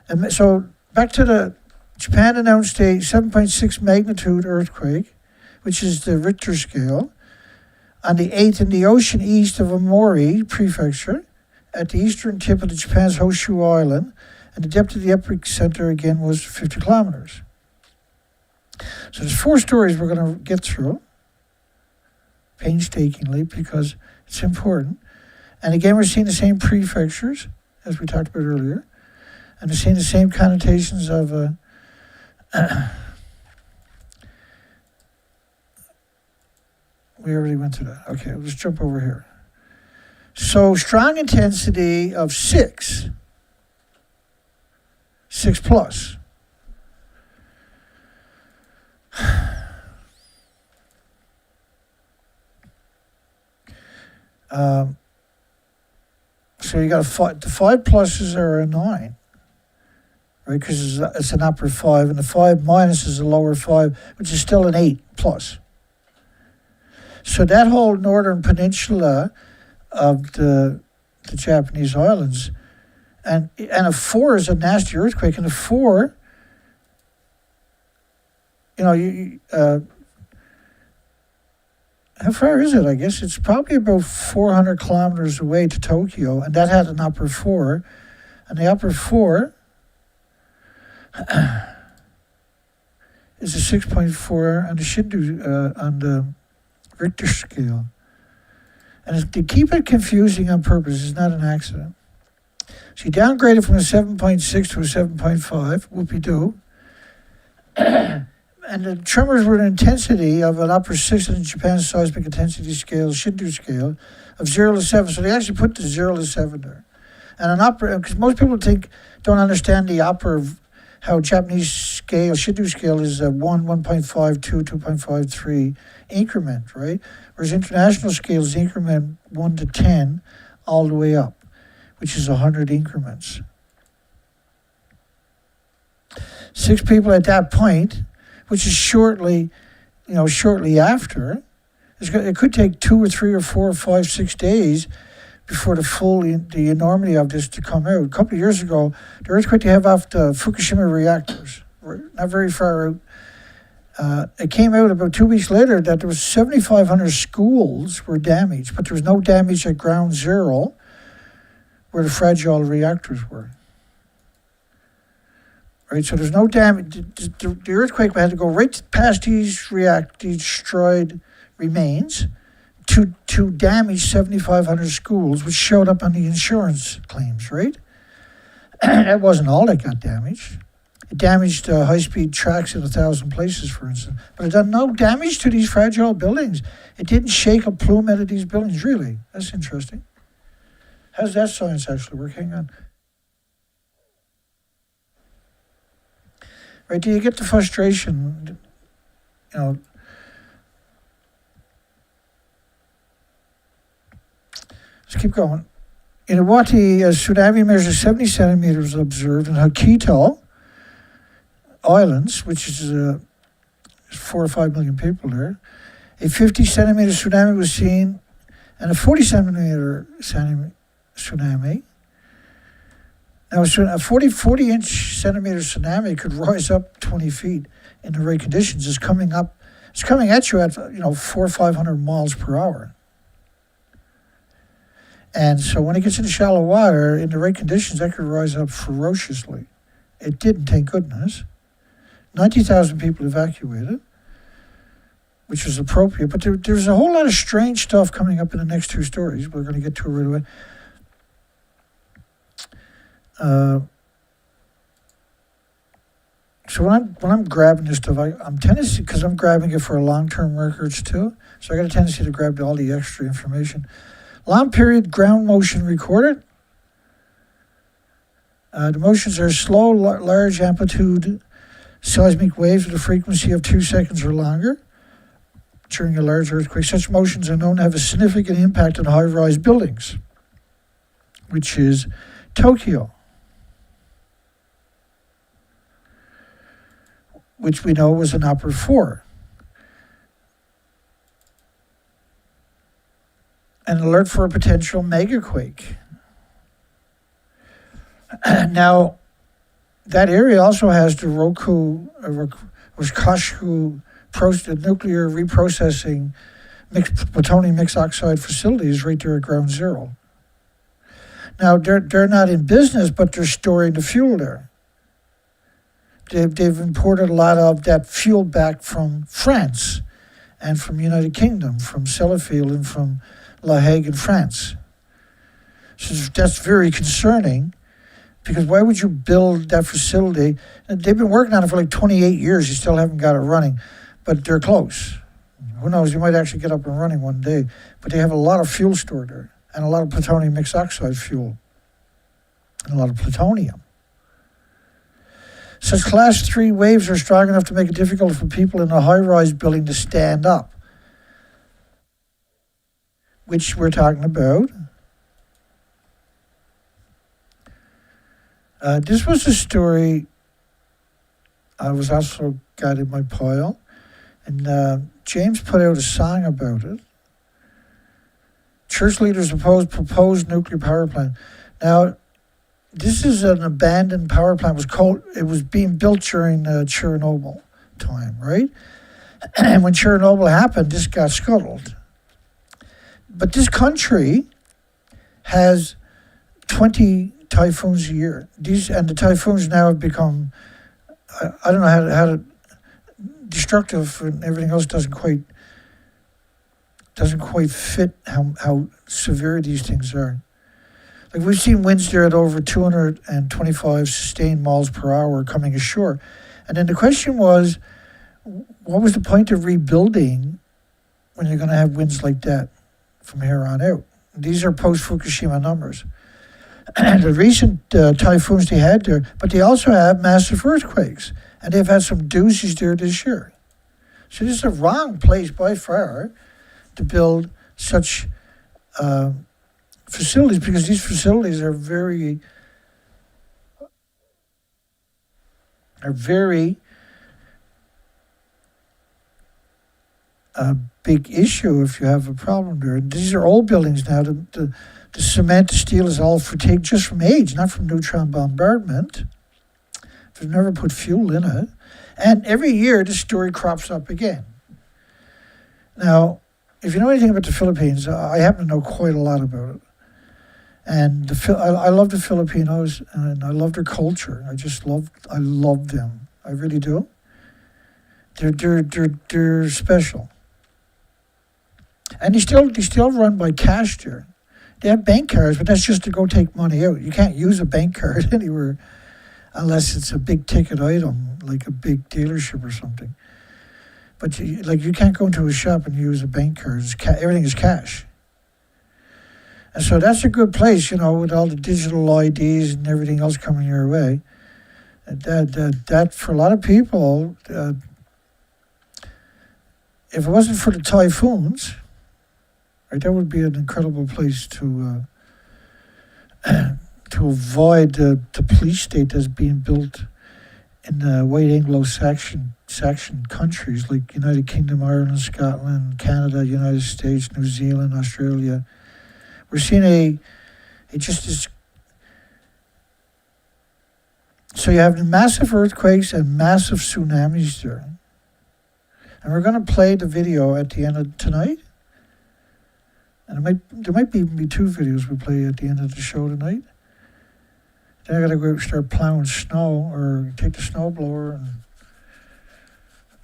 And so back to Japan announced a 7.6 magnitude earthquake, which is the Richter scale, on the 8th in the ocean east of Aomori Prefecture, at the eastern tip of Japan's Honshu Island, and the depth of the epicenter again was 50 kilometers. So there's 4 stories we're going to get through painstakingly because it's important. And again, we're seeing the same prefectures as we talked about earlier, and we're seeing the same connotations of we already went through that. Okay, let's jump over here. So strong intensity of 6 plus. So you got the 5 pluses are a 9, right? Because it's an upper 5, and the 5 minus is a lower 5, which is still an 8 plus. So that whole northern peninsula of the Japanese islands, and a 4 is a nasty earthquake, and a 4, how far is it? I guess it's probably about 400 kilometers away to Tokyo, and that had an upper 4, and the upper 4 is a 6.4 on the Shindu on the Richter scale. And to keep it confusing on purpose, it's not an accident. She downgraded from a 7.6 to a 7.5, whoopie-doo. And the tremors were an intensity of an upper 6 in Japan's seismic intensity scale, Shindu scale, of 0 to 7. So they actually put the 0 to 7 there. And an upper, because most people don't understand the upper, how Japanese scale, Shindu scale is a 1, 1.5, 2, 2.5, increment, right? Whereas international scale is increment 1 to 10 all the way up, which is 100 increments. 6 people at that point, which is shortly after, It could take 2 or 3 or 4 or 5, 6 days before the enormity of this to come out. A couple of years ago, the earthquake they have off the Fukushima reactors, not very far out, it came out about 2 weeks later that there was 7,500 schools were damaged, but there was no damage at ground zero where the fragile reactors were. Right, so there's no damage. The earthquake had to go right past these destroyed remains to damage 7,500 schools, which showed up on the insurance claims, right? That wasn't all that got damaged. It damaged high-speed tracks in 1,000 places, for instance. But it done no damage to these fragile buildings. It didn't shake a plume out of these buildings, really. That's interesting. How's that science actually work? Hang on. Right, do you get the frustration, let's keep going. In Iwate, a tsunami measures 70 centimeters observed in Hokkaido Islands, which is 4 or 5 million people there. A 50 centimeter tsunami was seen, and a 40 centimeter tsunami. Now, a 40-inch centimeter tsunami could rise up 20 feet in the right conditions. It's coming at you at 400 or 500 miles per hour. And so when it gets into shallow water, in the right conditions, that could rise up ferociously. It didn't, thank goodness. 90,000 people evacuated, which was appropriate. But there's a whole lot of strange stuff coming up in the next 2 stories. We're going to get to it right away. So when I'm grabbing this stuff, I'm tendency, because I'm grabbing it for long-term records too. So I got a tendency to grab all the extra information. Long period ground motion recorded. The motions are slow, large amplitude seismic waves with a frequency of 2 seconds or longer during a large earthquake. Such motions are known to have a significant impact on high-rise buildings, which is Tokyo, which we know was an upper 4. An alert for a potential megaquake. Now, that area also has the Rokashu nuclear reprocessing plutonium mixed oxide facilities right there at ground zero. Now, they're not in business, but they're storing the fuel there. They've imported a lot of that fuel back from France and from United Kingdom, from Sellafield and from La Hague in France. So that's very concerning, because why would you build that facility? They've been working on it for like 28 years. You still haven't got it running, but they're close. Who knows? You might actually get up and running one day. But they have a lot of fuel stored there, and a lot of plutonium mixed oxide fuel, and a lot of plutonium. Such class 3 waves are strong enough to make it difficult for people in a high-rise building to stand up, which we're talking about. This was a story I was also got in my pile, and James put out a song about it. Church leaders oppose proposed nuclear power plant. Now, this is an abandoned power plant. It was being built during Chernobyl time, right? And when Chernobyl happened, this got scuttled. But this country has 20 typhoons a year. And the typhoons now have become, I don't know how to destructive, and everything else doesn't quite fit how severe these things are. Like, we've seen winds there at over 225 sustained miles per hour coming ashore. And then the question was, what was the point of rebuilding when you're going to have winds like that from here on out? These are post-Fukushima numbers. And the recent typhoons they had there, but they also have massive earthquakes. And they've had some doozies there this year. So this is a wrong place by far to build such facilities, because these facilities are very a big issue if you have a problem there. And these are old buildings now. The cement, the steel is all fatigued just from age, not from neutron bombardment. They've never put fuel in it. And every year, this story crops up again. Now, if you know anything about the Philippines, I happen to know quite a lot about it. And I love the Filipinos, and I love their culture. I love them. I really do. They're special. And they still run by cash there. They have bank cards, but that's just to go take money out. You can't use a bank card anywhere unless it's a big ticket item, like a big dealership or something. But you can't go into a shop and use a bank card. Everything is cash. And so that's a good place, with all the digital IDs and everything else coming your way. That for a lot of people, if it wasn't for the typhoons, right, that would be an incredible place to avoid the police state that's being built in the white Anglo-Saxon countries like United Kingdom, Ireland, Scotland, Canada, United States, New Zealand, Australia. We're seeing so you have massive earthquakes and massive tsunamis there. And we're going to play the video at the end of tonight. And there might be two videos we play at the end of the show tonight. Then I got to go start plowing snow or take the snowblower.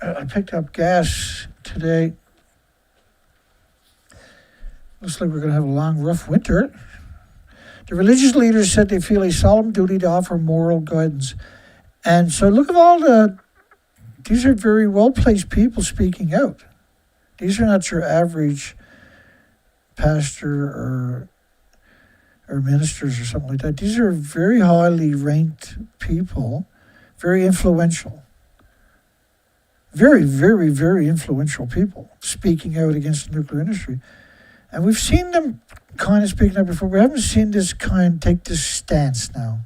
And I picked up gas today. Looks like we're going to have a long, rough winter. The religious leaders said they feel a solemn duty to offer moral guidance. And so look at these are very well-placed people speaking out. These are not your average pastor or ministers or something like that. These are very highly ranked people, very influential. Very, very, very influential people speaking out against the nuclear industry. And we've seen them kind of speaking up before. We haven't seen this kind take this stance now.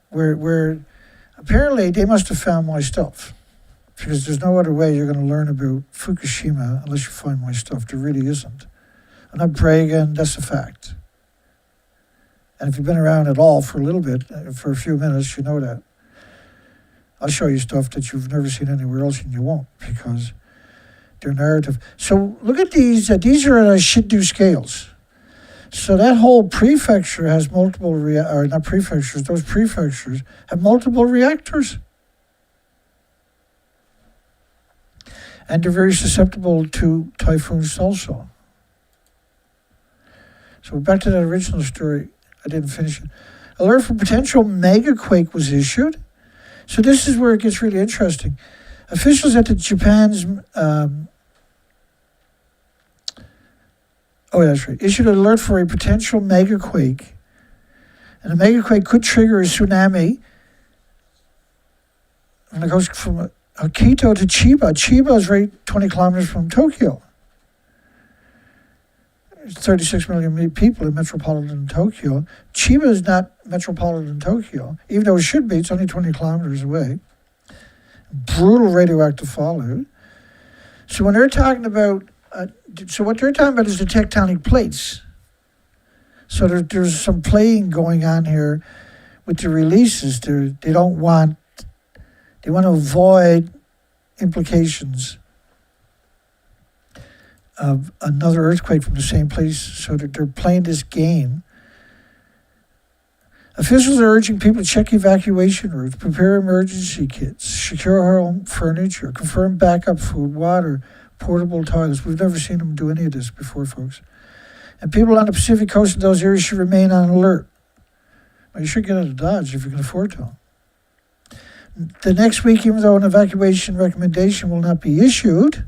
Where apparently they must have found my stuff. Because there's no other way you're going to learn about Fukushima unless you find my stuff. There really isn't. I'm not bragging, that's a fact. And if you've been around at all for a little bit, for a few minutes, you know that. I'll show you stuff that you've never seen anywhere else, and you won't, because they're narrative. So look at these. These are at should-do scales. So that whole prefecture has multiple, not prefectures, those prefectures have multiple reactors. And they're very susceptible to typhoons also. So back to that original story. I didn't finish it. Alert for potential megaquake was issued. So this is where it gets really interesting. Officials at the Japan's, issued an alert for a potential megaquake. And a megaquake could trigger a tsunami. And it goes from Hokkaido to Chiba. Chiba is right 20 kilometers from Tokyo. There's 36 million people in metropolitan Tokyo. Chiba is not metropolitan Tokyo, even though it should be. It's only 20 kilometers away. Brutal radioactive fallout. So when they're talking about, what they're talking about is the tectonic plates. So there's some playing going on here with the releases. They want to avoid implications of another earthquake from the same place, so that they're playing this game. Officials are urging people to check evacuation routes, prepare emergency kits, secure home furniture, confirm backup food, water, portable toilets. We've never seen them do any of this before, folks. And people on the Pacific coast in those areas should remain on alert. Well, you should get out of Dodge if you can afford to. The next week, even though an evacuation recommendation will not be issued,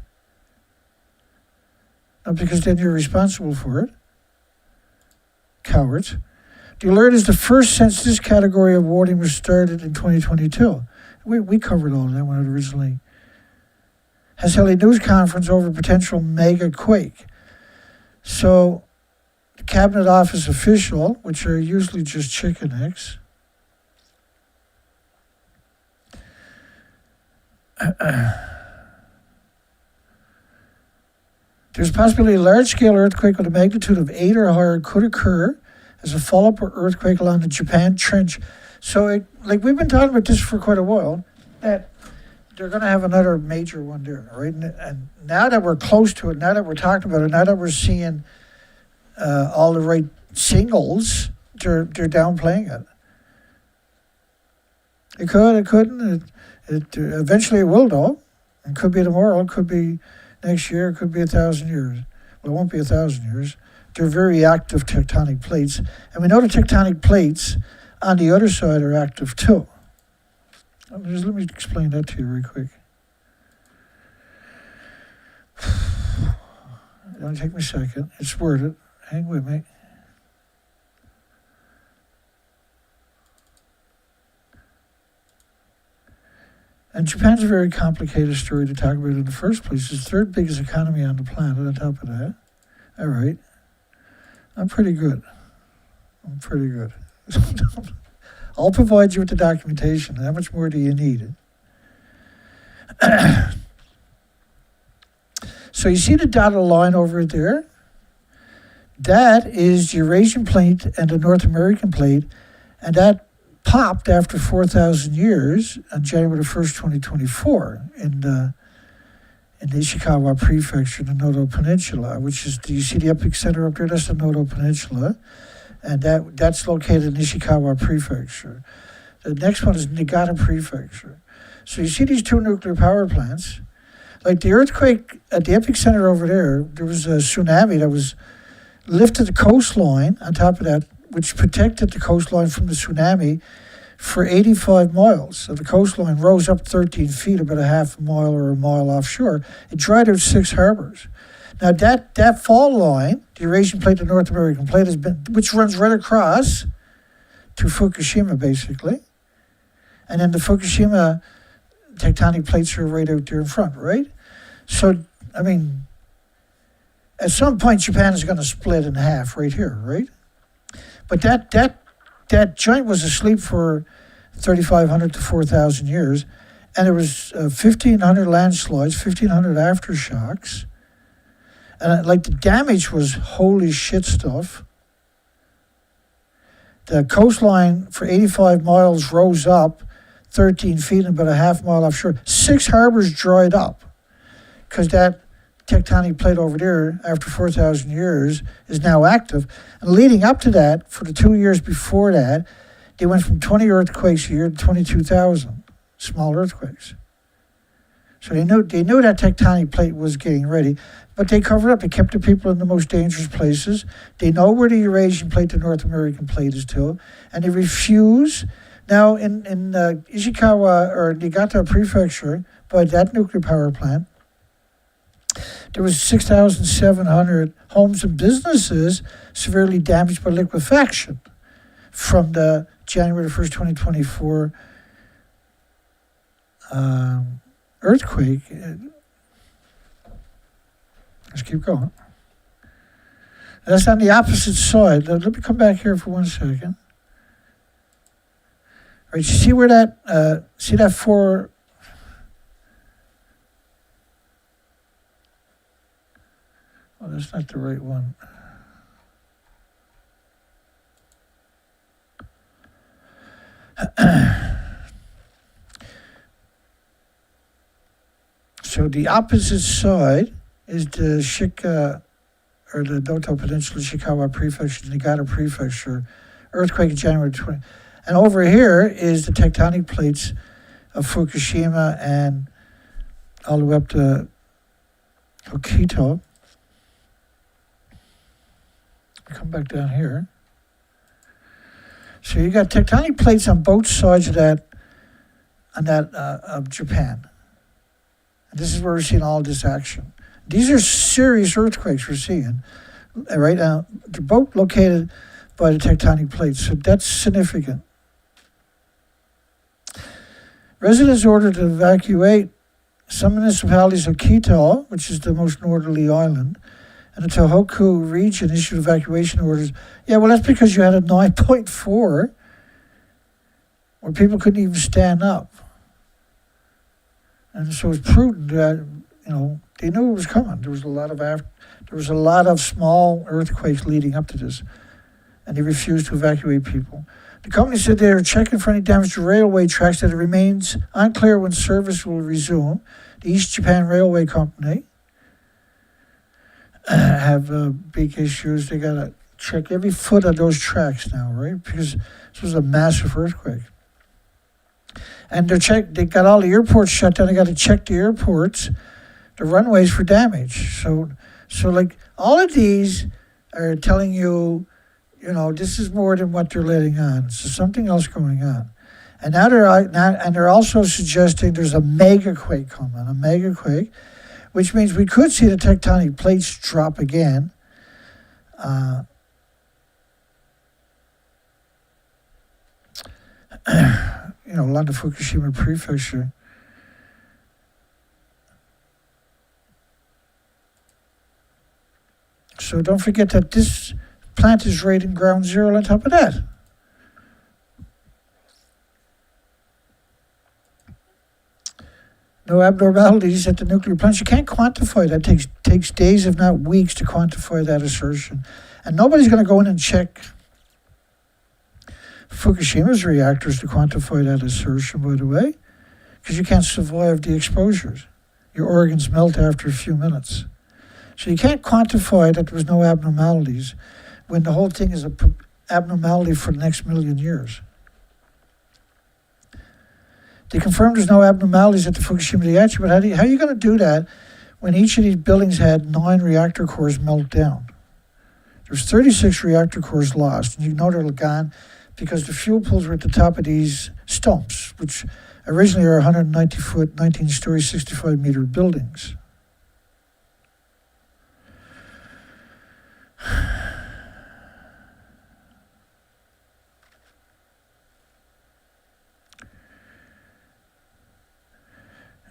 not because then you're responsible for it, cowards. The alert is the first since this category of warning was started in 2022. We covered all of that when it originally has held a news conference over potential mega quake. So the Cabinet Office official, which are usually just chicken eggs, There's a possibility a large-scale earthquake with a magnitude of 8 or higher could occur as a follow-up earthquake along the Japan Trench. So, like we've been talking about this for quite a while, that they're going to have another major one there, right? And now that we're close to it, now that we're talking about it, now that we're seeing all the right signals, they're downplaying it. It could, it couldn't. It eventually it will, though. It could be tomorrow, it could be next year, it could be 1,000 years. Well, it won't be 1,000 years. They're very active tectonic plates. And we know the tectonic plates on the other side are active too. Just let me explain that to you real quick. It'll take me a second. It's worded. Hang with me. And Japan's a very complicated story to talk about in the first place. It's the third biggest economy on the planet on top of that. All right. I'm pretty good. I'll provide you with the documentation. How much more do you need? So you see the dotted line over there? That is the Eurasian plate and the North American plate, and that popped after 4,000 years on January 1st, 2024 in the Ishikawa Prefecture, the Noto Peninsula, which is, do you see the epicenter up there? That's the Noto Peninsula. And that's located in Ishikawa Prefecture. The next one is Niigata Prefecture. So you see these two nuclear power plants. Like the earthquake at the epicenter over there was a tsunami that was lifted the coastline on top of that, which protected the coastline from the tsunami for 85 miles. So the coastline rose up 13 feet, about a half a mile or a mile offshore. It dried out 6 harbors. Now that fault line, the Eurasian plate, the North American plate, which runs right across to Fukushima, basically. And then the Fukushima tectonic plates are right out there in front, right? So, I mean, at some point, Japan is going to split in half right here, right? But that joint was asleep for 3,500 to 4,000 years, and there was 1,500 landslides, 1,500 aftershocks. And like the damage was holy shit stuff. The coastline for 85 miles rose up 13 feet and about a half mile offshore. 6 harbors dried up because that tectonic plate over there after 4,000 years is now active. And leading up to that, for the 2 years before that, they went from 20 earthquakes a year to 22,000 small earthquakes. So they knew that tectonic plate was getting ready, but they covered up. They kept the people in the most dangerous places. They know where the Eurasian plate, the North American plate is to, and they refuse. Now, in Ishikawa or Niigata Prefecture, by that nuclear power plant, there was 6,700 homes and businesses severely damaged by liquefaction from the January 1st, 2024 earthquake. Let's keep going. That's on the opposite side. Let me come back here for 1 second. All right, you see where that, see that 4... Oh, that's not the right one. So the opposite side is the Shika, or the Noto Peninsula, Ishikawa Prefecture, Niigata Prefecture, earthquake in January 20. And over here is the tectonic plates of Fukushima and all the way up to Hokkaido. Come back down here. So you got tectonic plates on both sides of that, of Japan. And this is where we're seeing all this action. These are serious earthquakes we're seeing. Right now, they're both located by the tectonic plates, so that's significant. Residents ordered to evacuate some municipalities of Quito, which is the most northerly island, and the Tohoku region issued evacuation orders. Yeah, well, that's because you had a 9.4 where people couldn't even stand up. And so it's prudent that, They knew it was coming. There was a lot of small earthquakes leading up to this, and they refused to evacuate people. The company said they are checking for any damage to railway tracks, that it remains unclear when service will resume. The East Japan Railway Company have big issues. They got to check every foot of those tracks now, right? Because this was a massive earthquake. And they got all the airports shut down. They got to check the airports, the runways for damage. So like all of these are telling you, this is more than what they're letting on. So something else going on. And now they're also suggesting there's a mega quake coming, which means we could see the tectonic plates drop again. Along the Fukushima Prefecture. So don't forget that this plant is rated ground zero on top of that. No abnormalities at the nuclear plants. You can't quantify that. It takes days, if not weeks, to quantify that assertion. And nobody's going to go in and check Fukushima's reactors to quantify that assertion, by the way, because you can't survive the exposures. Your organs melt after a few minutes. So you can't quantify that there was no abnormalities when the whole thing is an abnormality for the next million years. They confirmed there's no abnormalities at the Fukushima Daiichi, but how are you going to do that when each of these buildings had 9 reactor cores melt down? There's 36 reactor cores lost, and you know they're gone because the fuel pools were at the top of these stumps, which originally are 190-foot, 19-story, 65-meter buildings.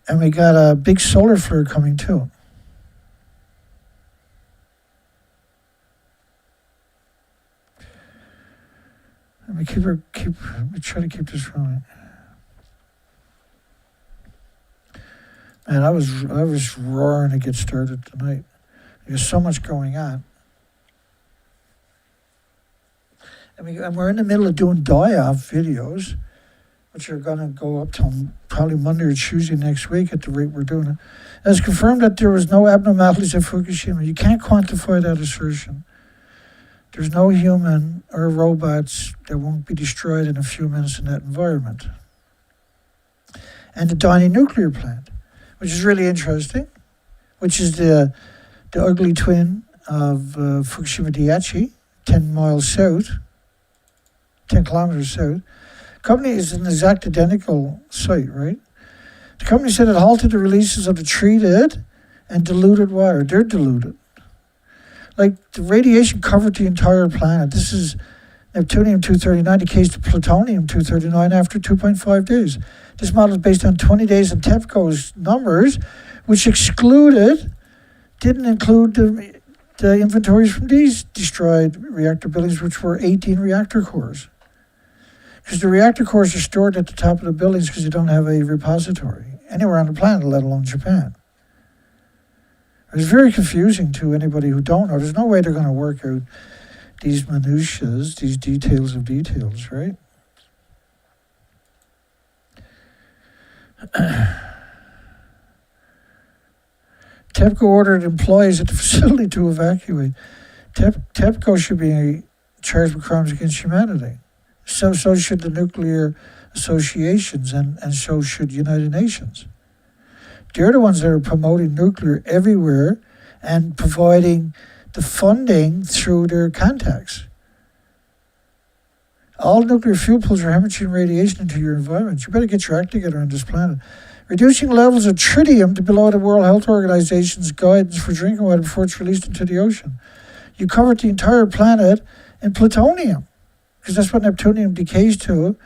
And we got a big solar flare coming too. Let me try to keep this rolling. Man, I was roaring to get started tonight. There's so much going on. And we're in the middle of doing die-off videos, which are going to go up till probably Monday or Tuesday next week at the rate we're doing it. And it's confirmed that there was no abnormalities at Fukushima. You can't quantify that assertion. There's no human or robots that won't be destroyed in a few minutes in that environment. And the Daiichi nuclear plant, which is really interesting, which is the ugly twin of Fukushima Daiichi, 10 miles south, 10 kilometers south. Company is an exact identical site, right? The company said it halted the releases of the treated and diluted water. They're diluted. Like, the radiation covered the entire planet. This is Neptunium-239 decays to plutonium-239 after 2.5 days. This model is based on 20 days in TEPCO's numbers, which didn't include the inventories from these destroyed reactor buildings, which were 18 reactor cores. Because the reactor cores are stored at the top of the buildings because you don't have a repository anywhere on the planet, let alone Japan. It's very confusing to anybody who don't know. There's no way they're going to work out these minutiae, these details of details, right? TEPCO ordered employees at the facility to evacuate. TEPCO should be charged with crimes against humanity. So should the nuclear associations, and so should United Nations. They're the ones that are promoting nuclear everywhere and providing the funding through their contacts. All nuclear fuel pools are hemorrhaging radiation into your environment. You better get your act together on this planet. Reducing levels of tritium to below the World Health Organization's guidance for drinking water before it's released into the ocean. You covered the entire planet in plutonium, because that's what neptunium decays to.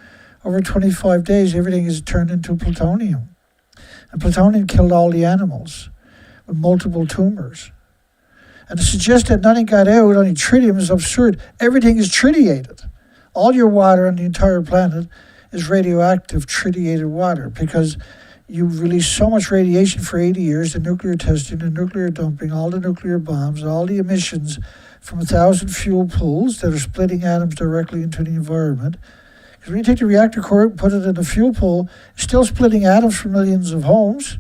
Over 25 days, everything is turned into plutonium. And plutonium killed all the animals with multiple tumors. And to suggest that nothing got out, only tritium, is absurd. Everything is tritiated. All your water on the entire planet is radioactive tritiated water, because you release so much radiation for 80 years, the nuclear testing, the nuclear dumping, all the nuclear bombs, all the emissions from 1,000 fuel pools that are splitting atoms directly into the environment. Because when you take the reactor core and put it in a fuel pool, it's still splitting atoms for millions of homes.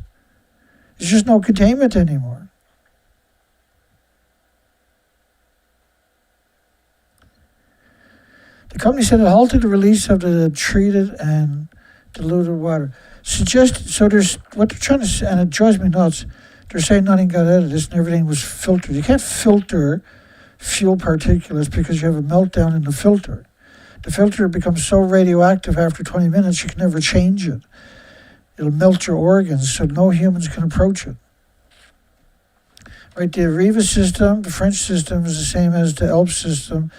There's just no containment anymore. The company said it halted the release of the treated and diluted water. So there's what they're trying to say, and it drives me nuts. They're saying nothing got out of this and everything was filtered. You can't filter fuel particulates because you have a meltdown in the filter. The filter becomes so radioactive after 20 minutes you can never change it. It'll melt your organs so no humans can approach it. Right, the Arriva system, the French system is the same as the ELP system,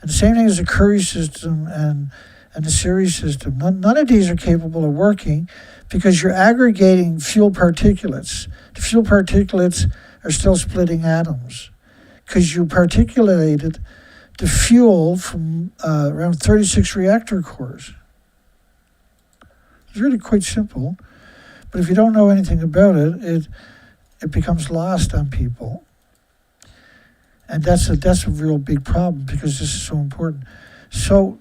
and the same thing as the Curie system and the Curie system. None of these are capable of working because you're aggregating fuel particulates. The fuel particulates are still splitting atoms because you particulated the fuel from around 36 reactor cores. It's really quite simple, but if you don't know anything about it, it becomes lost on people. And that's a real big problem because this is so important. So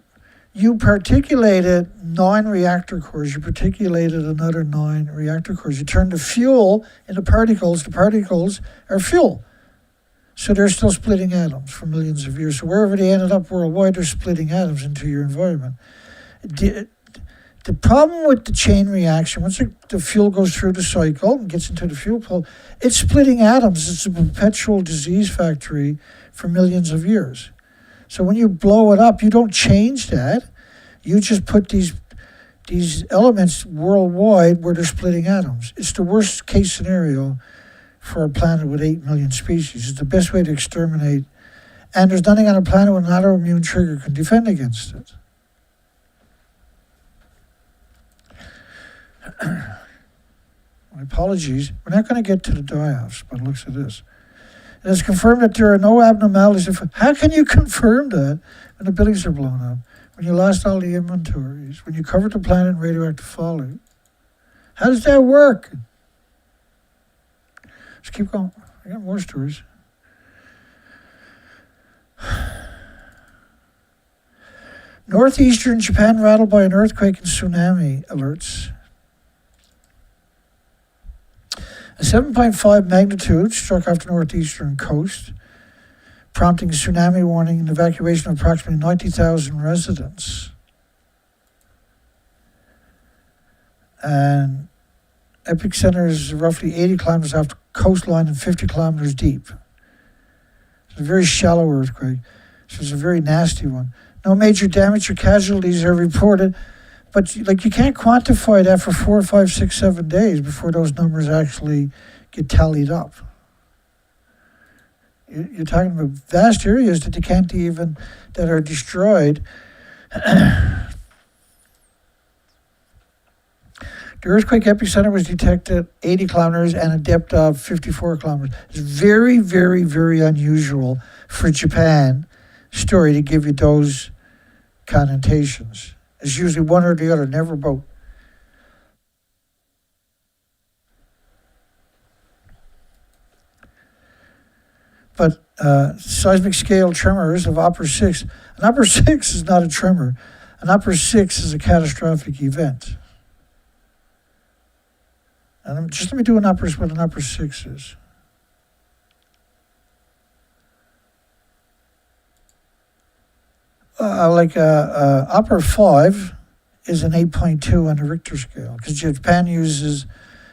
you particulated 9 reactor cores. You particulated another 9 reactor cores. You turn the fuel into particles. The particles are fuel. So they're still splitting atoms for millions of years. So wherever they ended up worldwide, they're splitting atoms into your environment. The problem with the chain reaction, once the fuel goes through the cycle and gets into the fuel pool, it's splitting atoms. It's a perpetual disease factory for millions of years. So when you blow it up, you don't change that. You just put these elements worldwide where they're splitting atoms. It's the worst case scenario for a planet with 8 million species. It's the best way to exterminate. And there's nothing on a planet with an autoimmune trigger can defend against it. My apologies. We're not going to get to the die-offs, but it looks at this. It has confirmed that there are no abnormalities. How can you confirm that when the buildings are blown up? When you lost all the inventories? When you covered the planet in radioactive fallout? How does that work? Let's keep going. I got more stories. Northeastern Japan rattled by an earthquake and tsunami alerts. A 7.5 magnitude struck off the northeastern coast, prompting a tsunami warning and evacuation of approximately 90,000 residents. And epicenter is roughly 80 kilometers off the coastline and 50 kilometers deep. It's a very shallow earthquake, so it's a very nasty one. No major damage or casualties are reported, but you can't quantify that for 4, 5, 6, 7 days before those numbers actually get tallied up. You're talking about vast areas that that are destroyed. The earthquake epicenter was detected 80 kilometers and a depth of 54 kilometers. It's very, very, very unusual for Japan story to give you those connotations. It's usually one or the other, never both. But seismic scale tremors of upper 6. An upper 6 is not a tremor. An upper 6 is a catastrophic event. And just let me do what an upper 6 is. Upper 5 is an 8.2 on the Richter scale, because Japan uses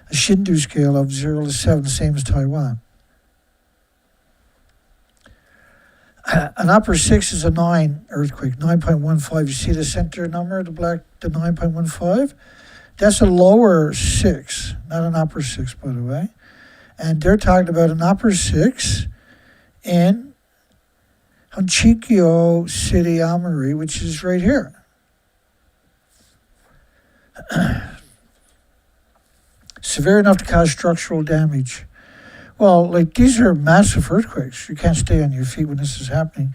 a Shindu scale of 0 to 7, the same as Taiwan. An upper 6 is a 9 earthquake, 9.15. You see the center number, the 9.15? That's a lower 6, not an upper 6, by the way. And they're talking about an upper 6 in Honchikyo City, Aomori, which is right here. Severe enough to cause structural damage. Well, these are massive earthquakes. You can't stay on your feet when this is happening.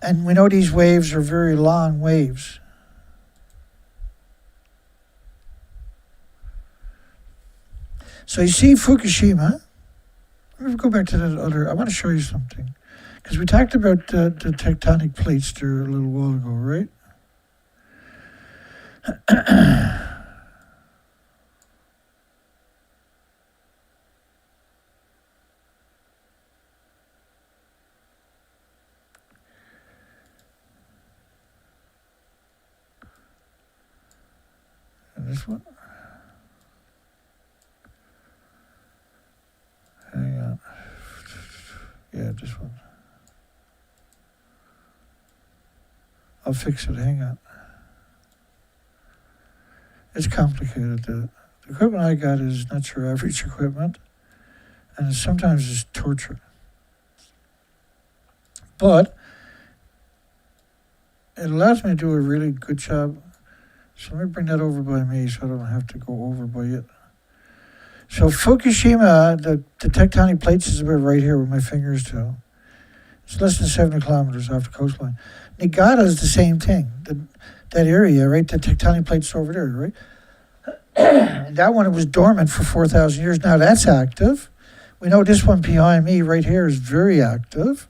And we know these waves are very long waves. So you see Fukushima. Let me go back to that other. I want to show you something. Because we talked about the tectonic plates there a little while ago, right? And this one. Hang on. Yeah, this one. I'll fix it, hang on. It's complicated. The equipment I got is not your average equipment, and sometimes it's torture. But it allows me to do a really good job. So let me bring that over by me so I don't have to go over by it. So Fukushima, the tectonic plates is about right here with my fingers to. It's less than 70 kilometers off the coastline. Niigata is the same thing. That area, right? The tectonic plates over there, right? And that one, it was dormant for 4,000 years. Now that's active. We know this one behind me right here is very active.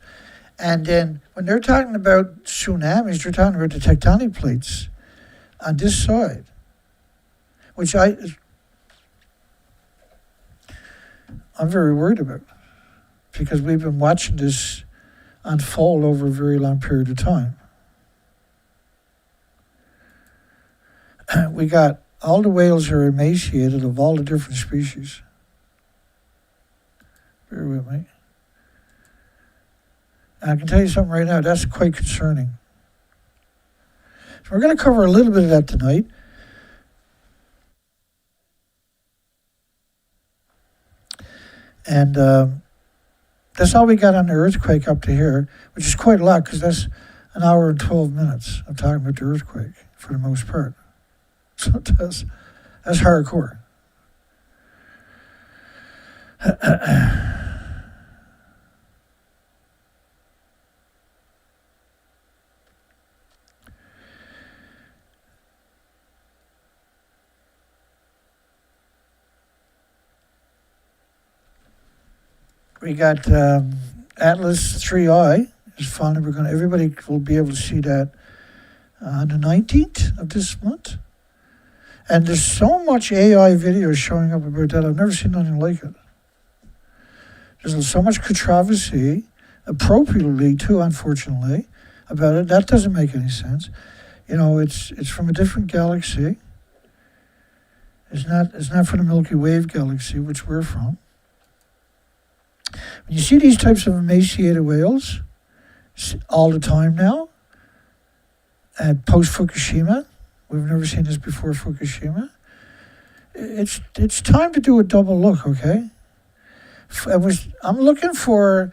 And then when they're talking about tsunamis, they're talking about the tectonic plates on this side, which I'm very worried about because we've been watching this unfold over a very long period of time. We got all the whales are emaciated of all the different species. Bear with me. And I can tell you something right now, that's quite concerning. So we're going to cover a little bit of that tonight. And that's all we got on the earthquake up to here, which is quite a lot because that's an hour and 12 minutes of talking about the earthquake for the most part. So that's hardcore. We got Atlas 3I is finally everybody will be able to see that on the 19th of this month. And there's so much AI videos showing up about that. I've never seen anything like it. There's so much controversy, appropriately too, unfortunately, about it. That doesn't make any sense. You know, it's from a different galaxy. It's not from the Milky Way galaxy, which we're from. When you see these types of emaciated whales all the time now, at post-Fukushima, we've never seen this before Fukushima, it's time to do a double look, okay? I'm looking for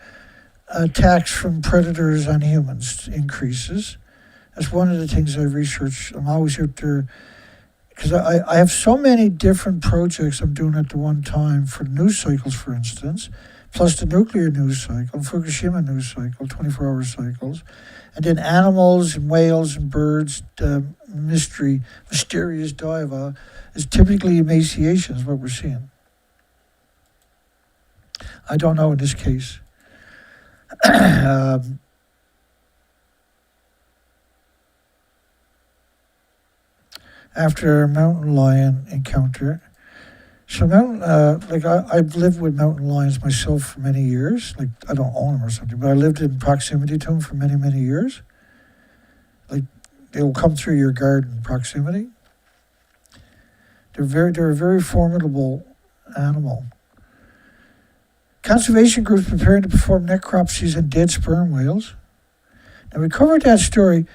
attacks from predators on humans increases. That's one of the things I research. I'm always out there, because I have so many different projects I'm doing at the one time for news cycles, for instance, plus the nuclear news cycle, Fukushima news cycle, 24-hour cycles, and then animals and whales and birds, mysterious dive is typically emaciation is what we're seeing. I don't know in this case. After a mountain lion encounter, so I've lived with mountain lions myself for many years. Like, I don't own them or something, but I lived in proximity to them for many, many years. Like, they will come through your garden proximity. They're a very formidable animal. Conservation groups preparing to perform necropsies on dead sperm whales. Now, we covered that story.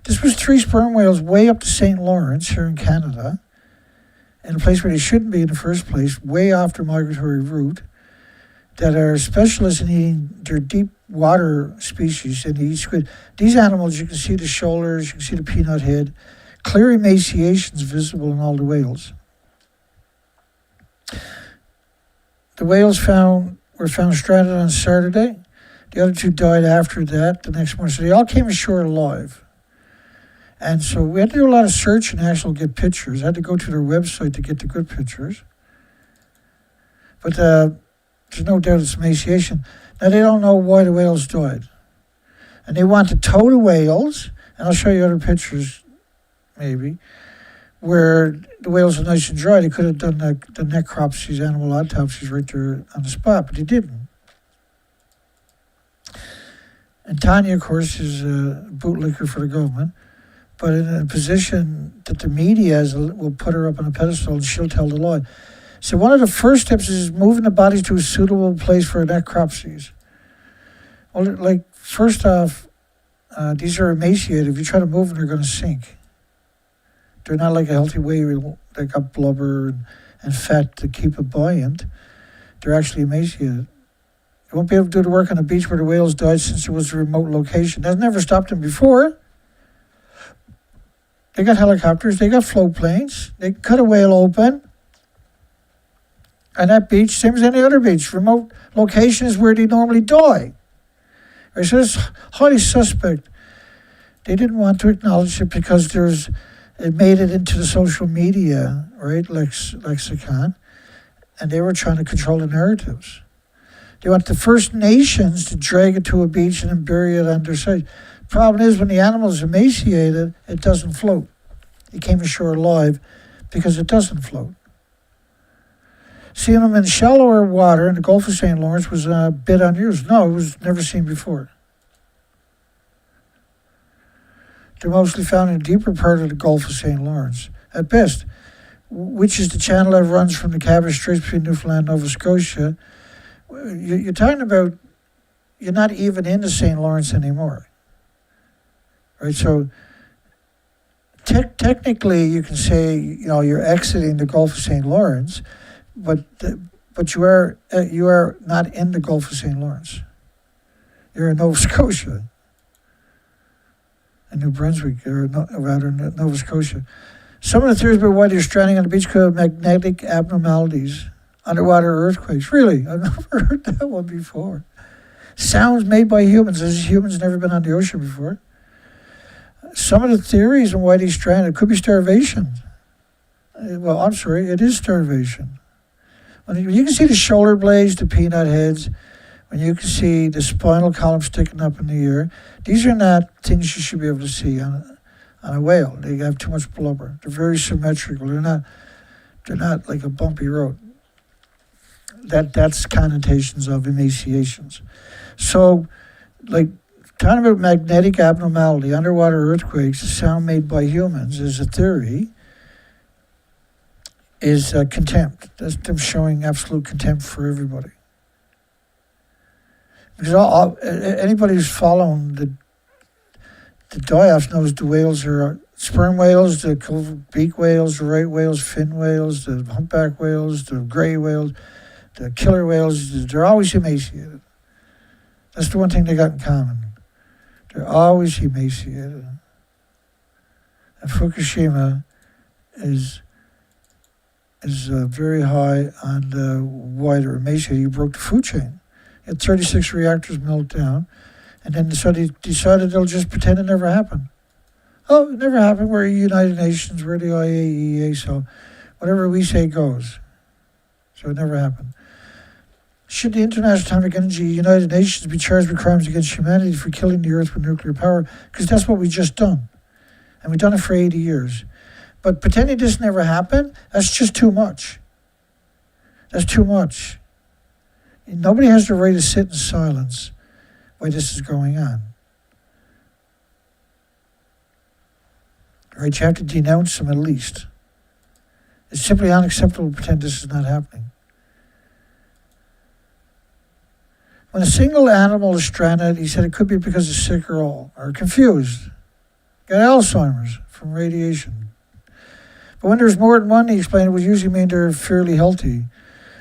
This was 3 sperm whales way up the St. Lawrence here in Canada, in a place where they shouldn't be in the first place, way off their migratory route, that are specialists in eating their deep water species and they eat squid. These animals, you can see the shoulders, you can see the peanut head, clear emaciations visible in all the whales. The whales were found stranded on Saturday. The other 2 died after that the next morning. So they all came ashore alive. And so we had to do a lot of search and actually get pictures. I had to go to their website to get the good pictures. But there's no doubt it's emaciation. Now, they don't know why the whales died. And they want to tow the whales, and I'll show you other pictures, maybe, where the whales are nice and dry. They could have done the necropsies, animal autopsies right there on the spot, but they didn't. And Tanya, of course, is a bootlicker for the government, but in a position that the media will put her up on a pedestal and she'll tell the lie. So one of the first steps is moving the bodies to a suitable place for necropsies. Well, like, first off, these are emaciated. If you try to move them, they're going to sink. They're not like a healthy whale. They got blubber and fat to keep it buoyant. They're actually emaciated. They won't be able to do the work on the beach where the whales died since it was a remote location. That's never stopped them before. They got helicopters. They got float planes. They cut a whale open. And that beach, same as any other beach, remote location is where they normally die. Right, so it's highly suspect. They didn't want to acknowledge it because it made it into the social media, right, lexicon, and they were trying to control the narratives. They want the First Nations to drag it to a beach and then bury it under sight. Problem is, when the animal is emaciated, it doesn't float. It came ashore alive because it doesn't float. Seeing them in shallower water in the Gulf of St. Lawrence was a bit unusual. No, it was never seen before. They're mostly found in the deeper part of the Gulf of St. Lawrence, at best, which is the channel that runs from the Cabot Straits between Newfoundland and Nova Scotia. You're talking about, you're not even in the St. Lawrence anymore. Right, so technically you can say, you're exiting the Gulf of St. Lawrence, but you are not in the Gulf of St. Lawrence. You're in Nova Scotia, in New Brunswick, or rather Nova Scotia. Some of the theories about why they're stranding on the beach could have magnetic abnormalities, underwater earthquakes. Really, I've never heard that one before. Sounds made by humans, as humans never been on the ocean before. Some of the theories on why they're stranded could be starvation. Well, I'm sorry, it is starvation. When you can see the shoulder blades, the peanut heads, when you can see the spinal column sticking up in the air, these are not things you should be able to see on a whale. They have too much blubber. They're very symmetrical. They're not like a bumpy road. That's connotations of emaciations. So, like, talking about magnetic abnormality, underwater earthquakes, the sound made by humans is a theory, is contempt. That's them showing absolute contempt for everybody. Because anybody who's following the die-offs knows the whales are sperm whales, the beak whales, the right whales, fin whales, the humpback whales, the gray whales, the killer whales. They're always emaciated. That's the one thing they got in common. They're always emaciated. And Fukushima is very high on the why they're emaciated. You broke the food chain. You had 36 reactors melt down, and then so they decided they'll just pretend it never happened. Oh, it never happened. We're the United Nations, we're the IAEA, so whatever we say goes. So it never happened. Should the International Atomic Energy United Nations be charged with crimes against humanity for killing the Earth with nuclear power? Because that's what we just done. And we've done it for 80 years. But pretending this never happened, that's just too much. That's too much. Nobody has the right to sit in silence while this is going on. Right? You have to denounce them at least. It's simply unacceptable to pretend this is not happening. When a single animal is stranded, he said it could be because it's sick or old, or confused. Got Alzheimer's from radiation. But when there's more than one, he explained, it would usually mean they're fairly healthy.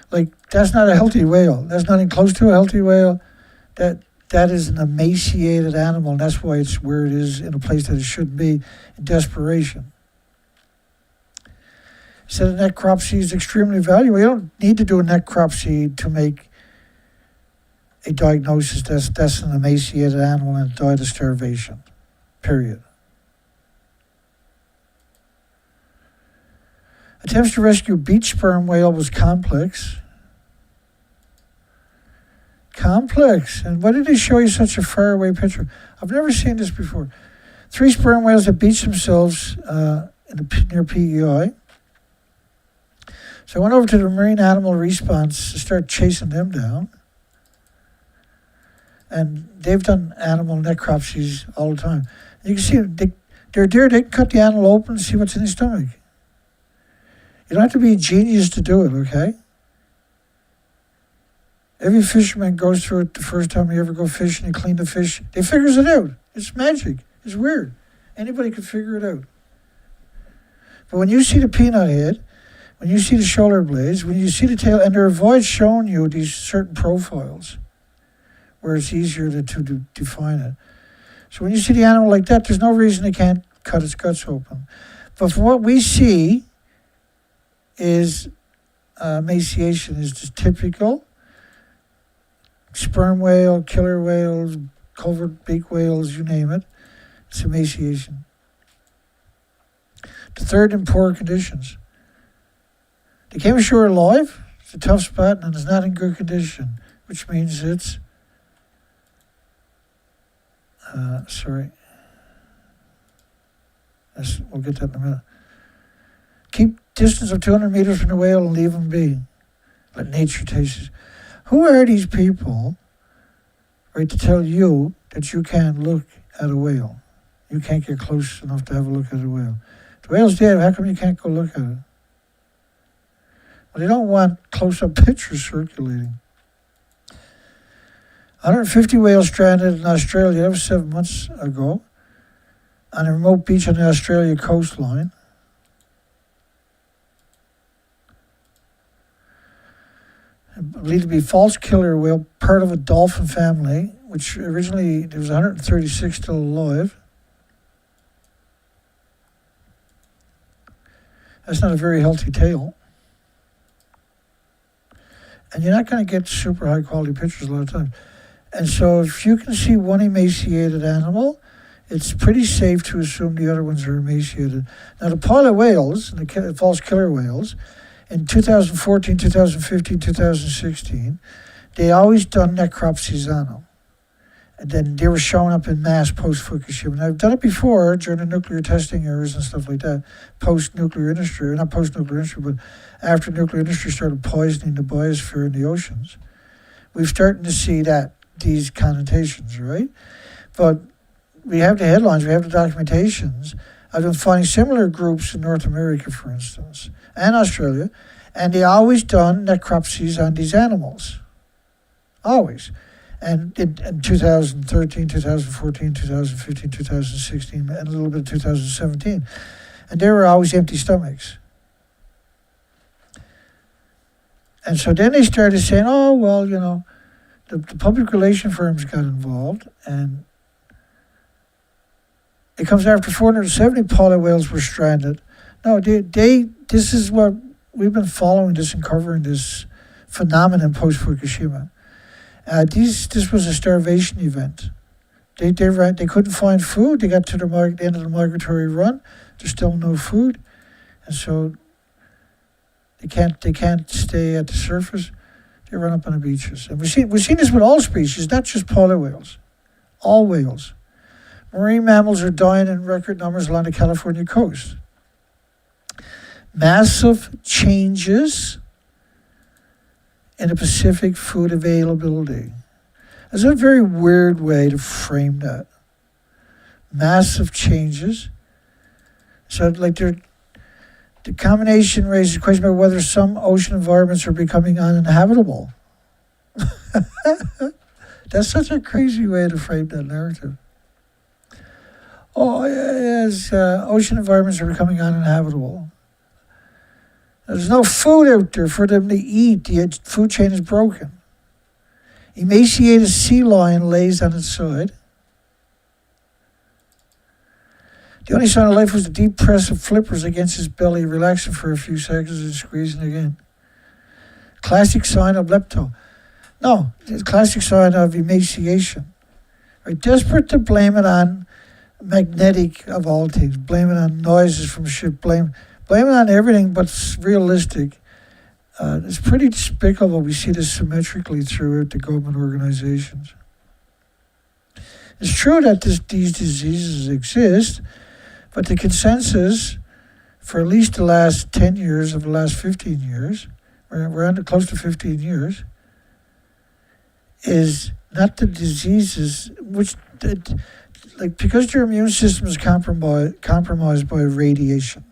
Like, that's not a healthy whale. That's nothing close to a healthy whale. That is an emaciated animal, and that's why it's where it is in a place that it shouldn't be, in desperation. He said a necropsy is extremely valuable. You don't need to do a necropsy to make a diagnosis that's an emaciated animal and it died of starvation, period. Attempts to rescue beach sperm whale was complex. Complex. And why did they show you such a faraway picture? I've never seen this before. 3 sperm whales that beach themselves near PEI. So I went over to the Marine Animal Response to start chasing them down. And they've done animal necropsies all the time. You can see they're there, they can cut the animal open and see what's in his stomach. You don't have to be a genius to do it, okay? Every fisherman goes through it the first time you ever go fishing and clean the fish. They figures it out. It's magic. It's weird. Anybody could figure it out. But when you see the peanut head, when you see the shoulder blades, when you see the tail, and they avoid showing you these certain profiles where it's easier to define it. So when you see the animal like that, there's no reason they can't cut its guts open. But from what we see is emaciation is just typical. Sperm whale, killer whales, covert beak whales, you name it. It's emaciation. The third, in poor conditions. They came ashore alive. It's a tough spot and it's not in good condition, which means it's, we'll get that in a minute. Keep distance of 200 meters from the whale and leave them be. Let nature taste it. Who are these people, right, to tell you that you can't look at a whale? You can't get close enough to have a look at a whale. The whale's dead, how come you can't go look at it? Well, they don't want close-up pictures circulating. 150 whales stranded in Australia, that was 7 months ago, on a remote beach on the Australia coastline. Believed to be false killer whale, part of a dolphin family, which originally there was 136 still alive. That's not a very healthy tail. And you're not going to get super high quality pictures a lot of times. And so if you can see one emaciated animal, it's pretty safe to assume the other ones are emaciated. Now the pilot whales, the false killer whales, in 2014, 2015, 2016, they always done necropsies on them. And then they were showing up in mass post-Fukushima. And I've done it before during the nuclear testing errors and stuff like that, post-nuclear industry, not post-nuclear industry, but after nuclear industry started poisoning the biosphere and the oceans. We've started to see these connotations, right? But we have the headlines, we have the documentations. I've been finding similar groups in North America, for instance, and Australia, and they always done necropsies on these animals. Always. And in 2013, 2014, 2015, 2016, and a little bit of 2017. And they were always empty stomachs. And so then they started saying, oh, well, you know, the public relation firms got involved, and it comes after 470 pilot whales were stranded. No, this is what we've been following this and covering this phenomenon post-Fukushima. This was a starvation event. They couldn't find food. They got to the end of the migratory run. There's still no food, and so they can't stay at the surface. They run up on the beaches, and we've seen this with all species, not just pilot whales, all whales. Marine mammals are dying in record numbers along the California coast. Massive changes in the Pacific food availability. That's a very weird way to frame that. Massive changes. So like the combination raises a question about whether some ocean environments are becoming uninhabitable. That's such a crazy way to frame that narrative. Oh, yes, ocean environments are becoming uninhabitable. There's no food out there for them to eat. The food chain is broken. Emaciated sea lion lays on its side. The only sign of life was the deep press of flippers against his belly, relaxing for a few seconds and squeezing again. Classic sign of lepto. No, it's a classic sign of emaciation. Right? Desperate to blame it on magnetic of all things, blame it on noises from ship, blame it on everything but realistic It's pretty despicable. We see this symmetrically throughout the government organizations. It's true that these diseases exist, but the consensus for at least the last 10 years of the last 15 years, we're under close to 15 years, is not the diseases, because your immune system is compromised by radiation.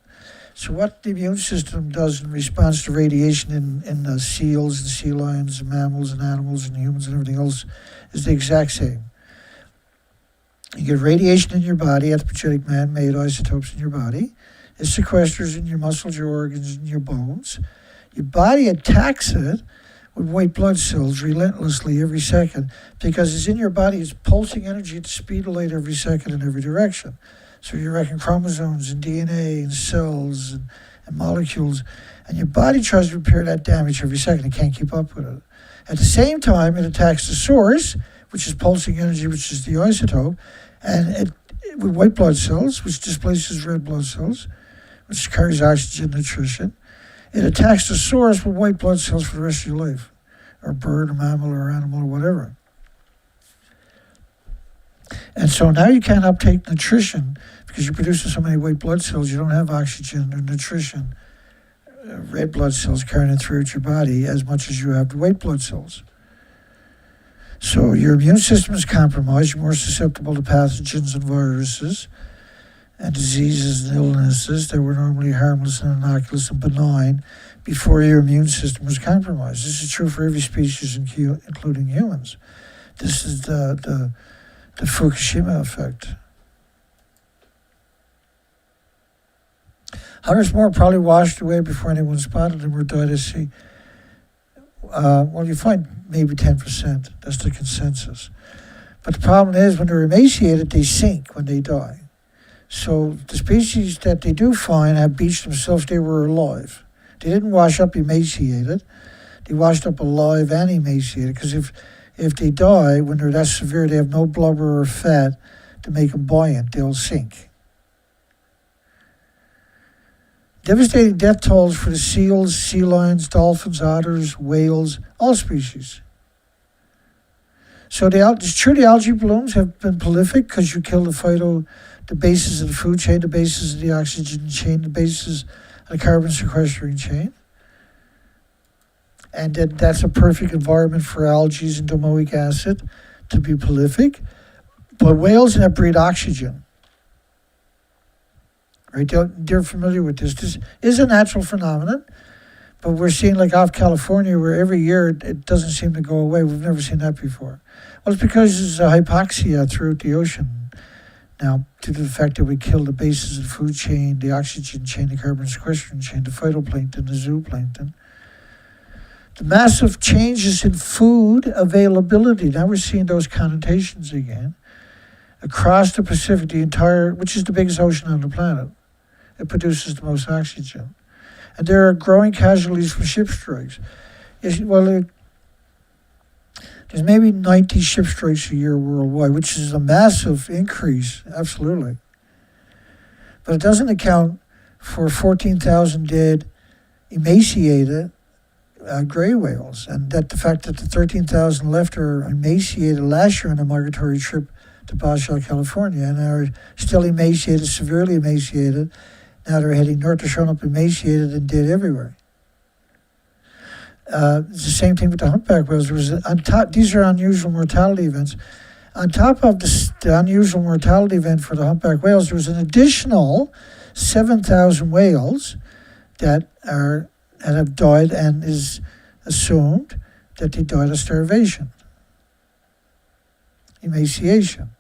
So what the immune system does in response to radiation in the seals and sea lions and mammals and animals and humans and everything else is the exact same. You get radiation in your body, anthropogenic man-made isotopes in your body. It sequesters in your muscles, your organs, and your bones. Your body attacks it with white blood cells relentlessly every second because it's in your body. It's pulsing energy at the speed of light every second in every direction. So you're wrecking chromosomes and DNA and cells and molecules, and your body tries to repair that damage every second. It can't keep up with it. At the same time, it attacks the source, which is pulsing energy, which is the isotope, and with white blood cells, which displaces red blood cells, which carries oxygen nutrition. It attacks the source with white blood cells for the rest of your life, or bird or mammal or animal or whatever. And so now you can't uptake nutrition because you're producing so many white blood cells, you don't have oxygen or nutrition, red blood cells carrying it throughout your body as much as you have the white blood cells. So your immune system is compromised, you're more susceptible to pathogens and viruses and diseases and illnesses that were normally harmless and innocuous and benign before your immune system was compromised. This is true for every species, including humans. This is the Fukushima effect. Hundreds more probably washed away before anyone spotted them or died at sea. Well, you find maybe 10%. That's the consensus. But the problem is when they're emaciated, they sink when they die. So the species that they do find have beached themselves, they were alive. They didn't wash up emaciated. They washed up alive and emaciated because if they die, when they're that severe, they have no blubber or fat to make them buoyant. They'll sink. Devastating death tolls for the seals, sea lions, dolphins, otters, whales, all species. So it's true the algae blooms have been prolific because you kill the bases of the food chain, the bases of the oxygen chain, the bases of the carbon sequestering chain. And that's a perfect environment for algae and domoic acid to be prolific. But whales that breed oxygen, right? They're familiar with this. This is a natural phenomenon, but we're seeing like off California where every year it doesn't seem to go away. We've never seen that before. Well, it's because there's a hypoxia throughout the ocean now due to the fact that we kill the bases of the food chain, the oxygen chain, the carbon sequestering chain, the phytoplankton, the zooplankton. The massive changes in food availability, now we're seeing those connotations again, across the Pacific, which is the biggest ocean on the planet. It produces the most oxygen. And there are growing casualties from ship strikes. There's maybe 90 ship strikes a year worldwide, which is a massive increase, absolutely. But it doesn't account for 14,000 dead, emaciated gray whales, and that the fact that the 13,000 left are emaciated last year on a migratory trip to Baja, California, and are still emaciated, severely emaciated. Now they're heading north, they're showing up emaciated and dead everywhere. It's the same thing with the humpback whales. These are unusual mortality events. On top of the unusual mortality event for the humpback whales, there was an additional 7,000 whales that have died, and is assumed that they died of starvation, emaciation.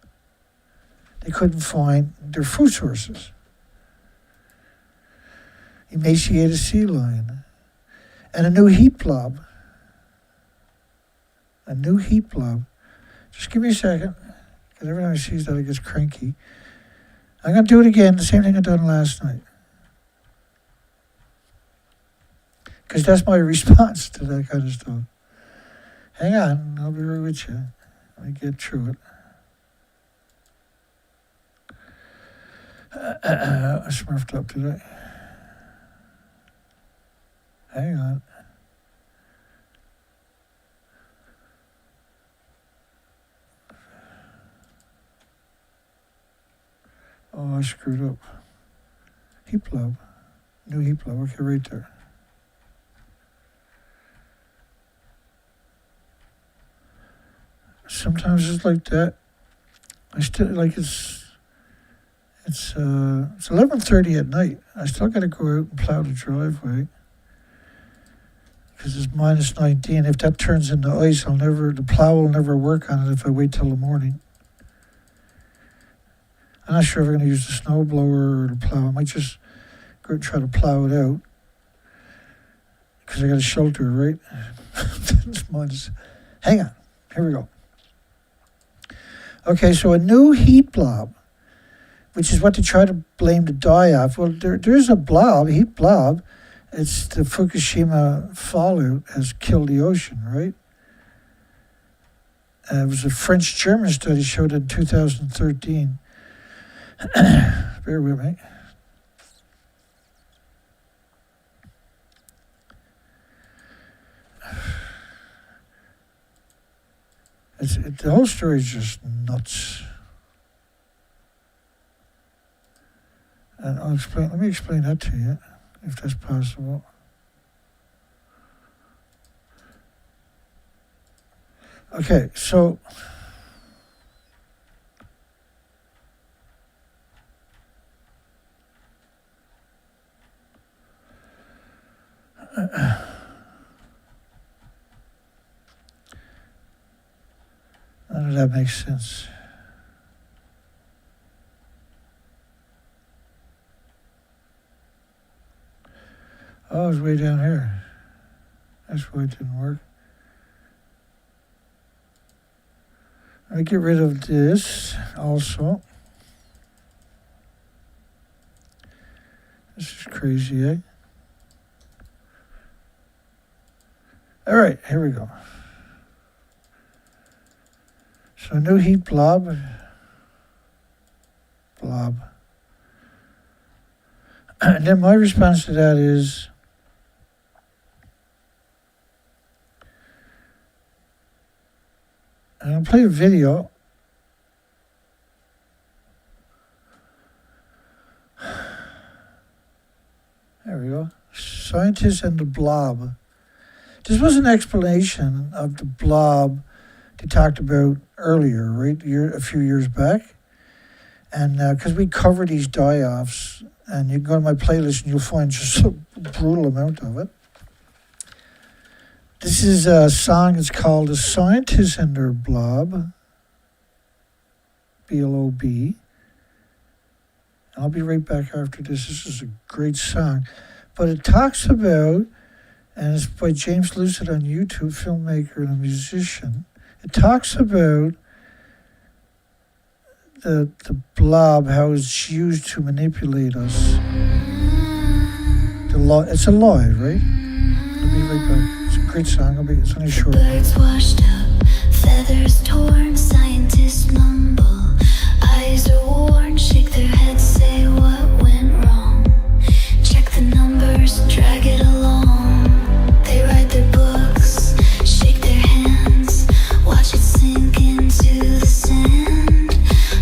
They couldn't find their food sources. Emaciated sea lion. And a new heat blob. A new heat blob. Just give me a second, because every time I see that, I get cranky. I'm going to do it again, the same thing I done last night. Because that's my response to that kind of stuff. Hang on, I'll be right with you. Let me get through it. I smurfed up today. Hang on. I screwed up. Heat blob. New heat blob. Okay, right there. Sometimes it's like that. I still like it's 11:30 at night. I still got to go out and plow the driveway because it's minus 19. If that turns into ice, the plow will never work on it if I wait till the morning. I'm not sure if I'm going to use the snow blower or the plow. I might just go and try to plow it out because I got a shelter, right? It's minus. Hang on. Here we go. Okay, so a new heat blob, which is what they try to blame the die-off. Well, there's a heat blob. It's the Fukushima fallout has killed the ocean, right? It was a French-German study showed in 2013. Bear with me. The whole story is just nuts. And let me explain that to you, if that's possible. Okay, so none of that makes sense. Oh, it's way down here. That's why it didn't work. I get rid of this also. This is crazy, eh? All right, here we go. So new heat blob. And then my response to that is, I'm going to play a video. There we go. Scientists and the blob. This was an explanation of the blob they talked about earlier, right? A few years back. And because we cover these die-offs, and you can go to my playlist and you'll find just a brutal amount of it. This is a song, it's called The Scientists and Their Blob, B-L-O-B. I'll be right back after this. This is a great song. But it talks about, and it's by James Lucid on YouTube, filmmaker and a musician. It talks about the blob, how it's used to manipulate us. It's a lie, right? I'll be right back. It's a great song. It's only short. Birds washed up, feathers torn, scientists mumble. Eyes are worn, shake their heads, say what went wrong. Check the numbers, drag it along. They write their books, shake their hands, watch it sink into the sand.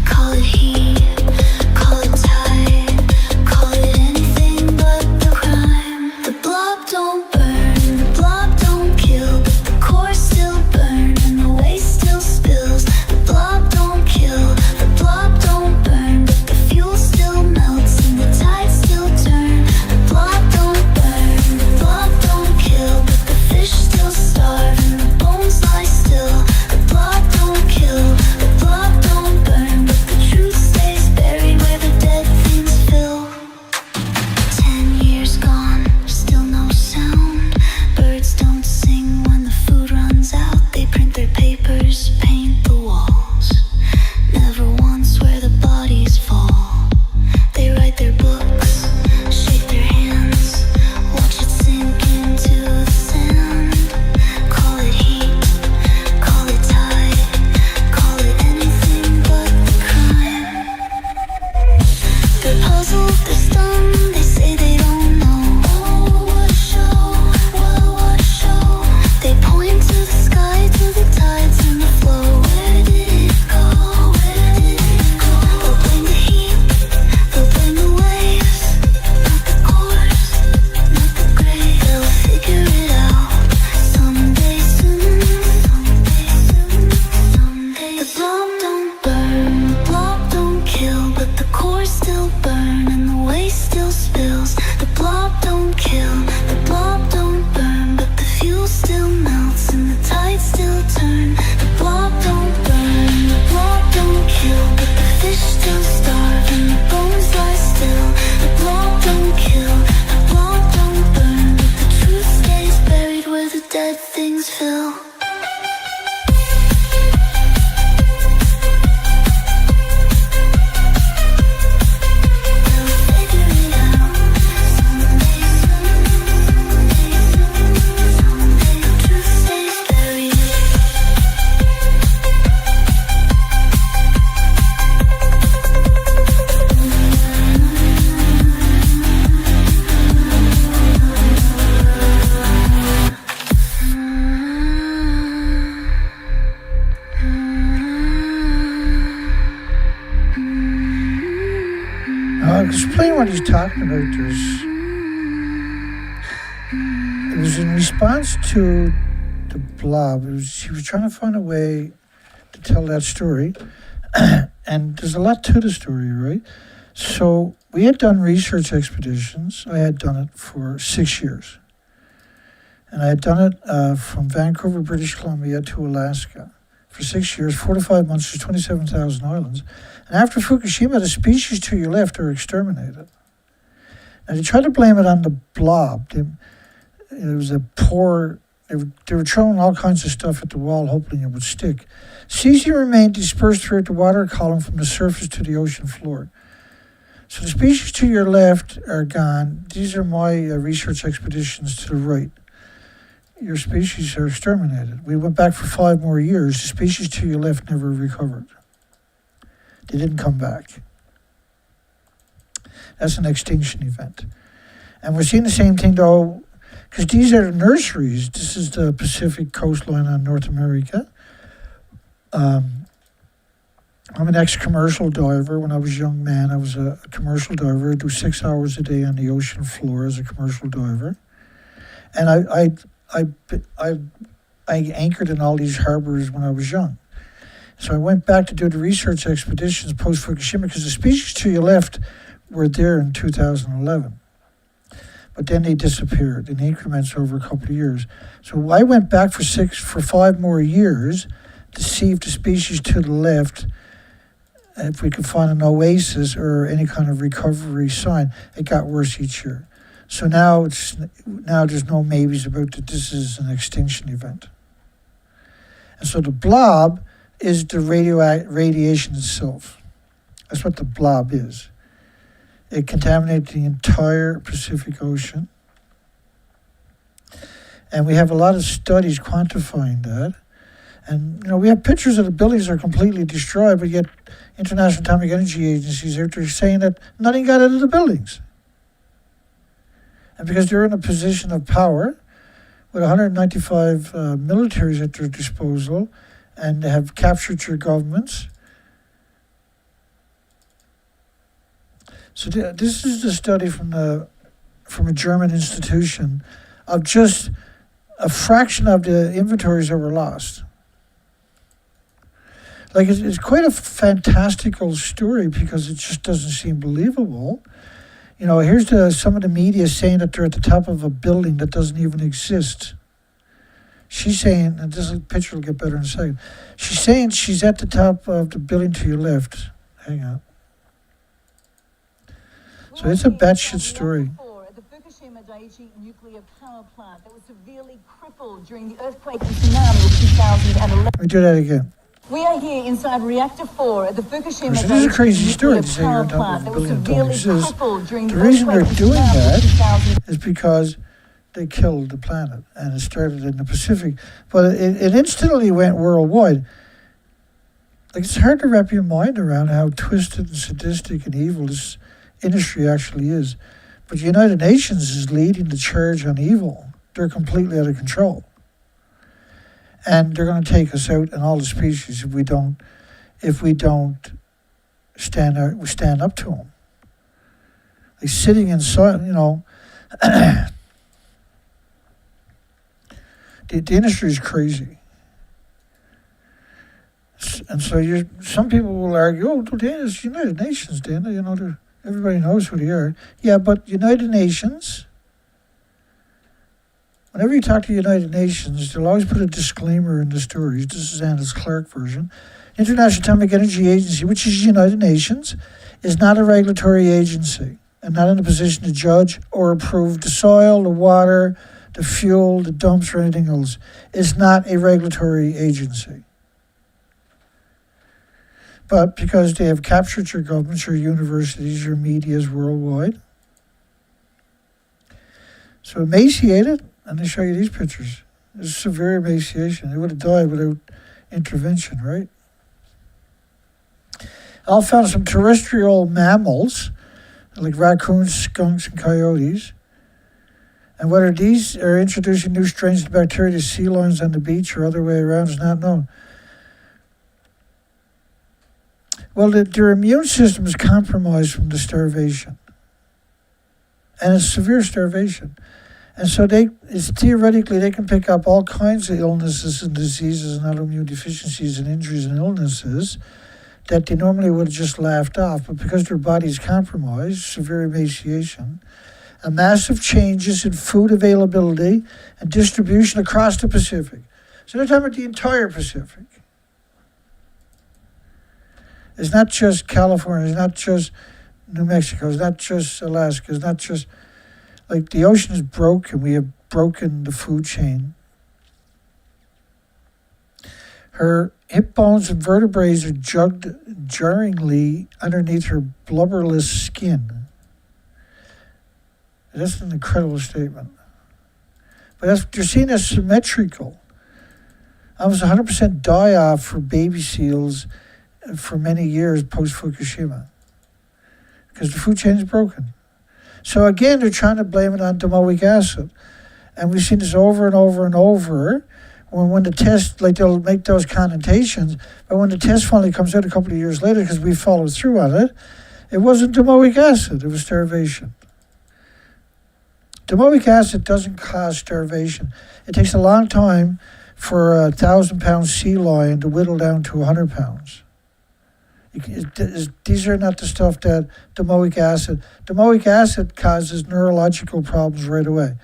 Call it heat, call it tide, call it anything but the crime. The blob don't burn, the blob don't kill, but the core still burn and the waste still spills. The blob don't kill, the blob don't burn, but the fuel still melts and the tides still turn. The blob don't burn, the blob out. I'll explain what he's talking about. It was in response to the blob. He was trying to find a way to tell that story. And there's a lot to the story, right? So we had done research expeditions. I had done it for 6 years. And I had done it from Vancouver, British Columbia to Alaska. For 6 years, 4 to 5 months, there's 27,000 islands. And after Fukushima, the species to your left are exterminated. Now, they try to blame it on the blob. It was a poor, they were throwing all kinds of stuff at the wall, hoping it would stick. Cesium remained dispersed throughout the water column from the surface to the ocean floor. So the species to your left are gone. These are my research expeditions to the right. Your species are exterminated. We went back for 5 more years. The species to your left never recovered. They didn't come back. That's an extinction event. And we're seeing the same thing though, because these are the nurseries. This is the Pacific coastline on North America. I'm an ex-commercial diver. When I was a young man, I was a commercial diver. I do 6 hours a day on the ocean floor as a commercial diver. And I anchored in all these harbors when I was young. So I went back to do the research expeditions post-Fukushima because the species to your left were there in 2011. But then they disappeared in increments over a couple of years. So I went back for 5 more years to see if the species to the left, if we could find an oasis or any kind of recovery sign. It got worse each year. So now there's no maybes about that this is an extinction event. And so the blob is the radiation itself. That's what the blob is. It contaminated the entire Pacific Ocean. And we have a lot of studies quantifying that. And we have pictures of the buildings that are completely destroyed, but yet International Atomic Energy Agencies are saying that nothing got out of the buildings. And because they're in a position of power, with 195 militaries at their disposal, and they have captured your governments. So this is the study from a German institution of just a fraction of the inventories that were lost. Like it's quite a fantastical story because it just doesn't seem believable. Here's some of the media saying that they're at the top of a building that doesn't even exist. She's saying, and this picture will get better in a second. She's saying she's at the top of the building to your left. Hang on. So it's a batshit story. The Fukushima Daiichi nuclear power plant that was severely crippled during the earthquake and tsunami of 2011. Let me do that again. We are here inside Reactor 4 at the Fukushima This is a crazy story to say you're on top of a building that don't exist. The reason they're doing that is because they killed the planet, and it started in the Pacific. But it instantly went worldwide. Like, it's hard to wrap your mind around how twisted and sadistic and evil this industry actually is. But the United Nations is leading the charge on evil. They're completely out of control. And they're going to take us out and all the species if we don't stand up to them. Like sitting inside, the industry is crazy. And so some people will argue, it's United Nations, Dana, everybody knows who they are. Yeah, but United Nations, whenever you talk to United Nations, they'll always put a disclaimer in the stories. This is Anna's Clark version. International Atomic Energy Agency, which is United Nations, is not a regulatory agency and not in a position to judge or approve the soil, the water, the fuel, the dumps, or anything else. It's not a regulatory agency. But because they have captured your governments, your universities, your medias worldwide, so emaciated, and they show you these pictures. It's severe emaciation. They would have died without intervention, right? I found some terrestrial mammals, like raccoons, skunks, and coyotes. And whether these are introducing new strains of bacteria to sea lions on the beach or other way around is not known. Well, their immune system is compromised from the starvation. And it's severe starvation. And so theoretically, they can pick up all kinds of illnesses and diseases and autoimmune deficiencies and injuries and illnesses that they normally would have just laughed off. But because their body's compromised, severe emaciation, and massive changes in food availability and distribution across the Pacific. So they're talking about the entire Pacific. It's not just California, it's not just New Mexico, it's not just Alaska, it's not just, like, the ocean is broken. We have broken the food chain. Her hip bones and vertebrae are jugged jarringly underneath her blubberless skin. That's an incredible statement. But they're seen as symmetrical. Almost 100% die-off for baby seals for many years post-Fukushima, because the food chain is broken. So again, they're trying to blame it on domoic acid. And we've seen this over and over and over. When the test, like, they'll make those connotations, but when the test finally comes out a couple of years later, because we followed through on it, it wasn't domoic acid, it was starvation. Domoic acid doesn't cause starvation. It takes a long time for a 1,000-pound sea lion to whittle down to 100 pounds. These are not the stuff that domoic acid causes neurological problems right away.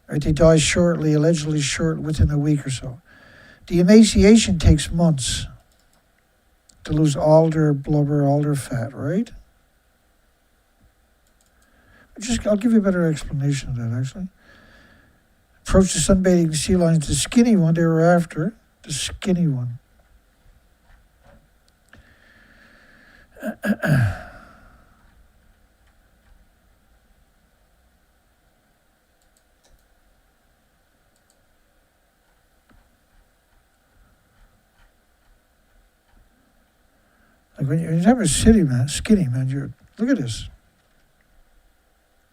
Right, they die shortly, allegedly short, within a week or so. The emaciation takes months to lose all their blubber, all their fat, right? I'll give you a better explanation of that, actually. Approach the sunbathing sea lions, the skinny one they were after, the skinny one. Like when you're talking about skinny man, look at this.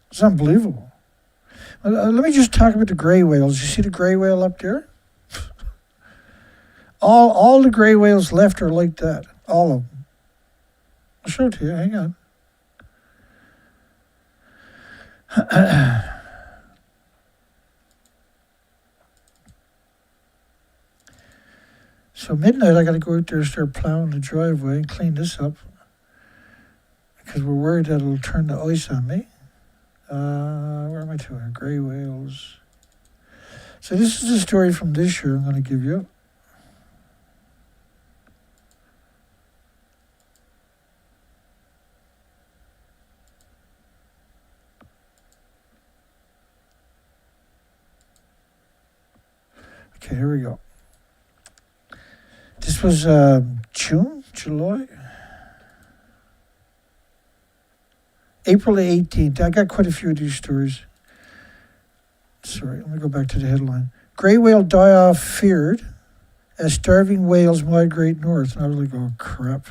It's unbelievable. Let me just talk about the gray whales. You see the gray whale up there? All the gray whales left are like that. All of them. I'll show it to you. Hang on. So midnight, I got to go out there and start plowing the driveway and clean this up, because we're worried that it'll turn the ice on me. Where am I to? Gray whales. So this is a story from this year I'm going to give you. Okay, here we go. This was July? April the 18th. I got quite a few of these stories. Sorry, let me go back to the headline. Gray whale die-off feared as starving whales migrate north. And I was like, oh, crap.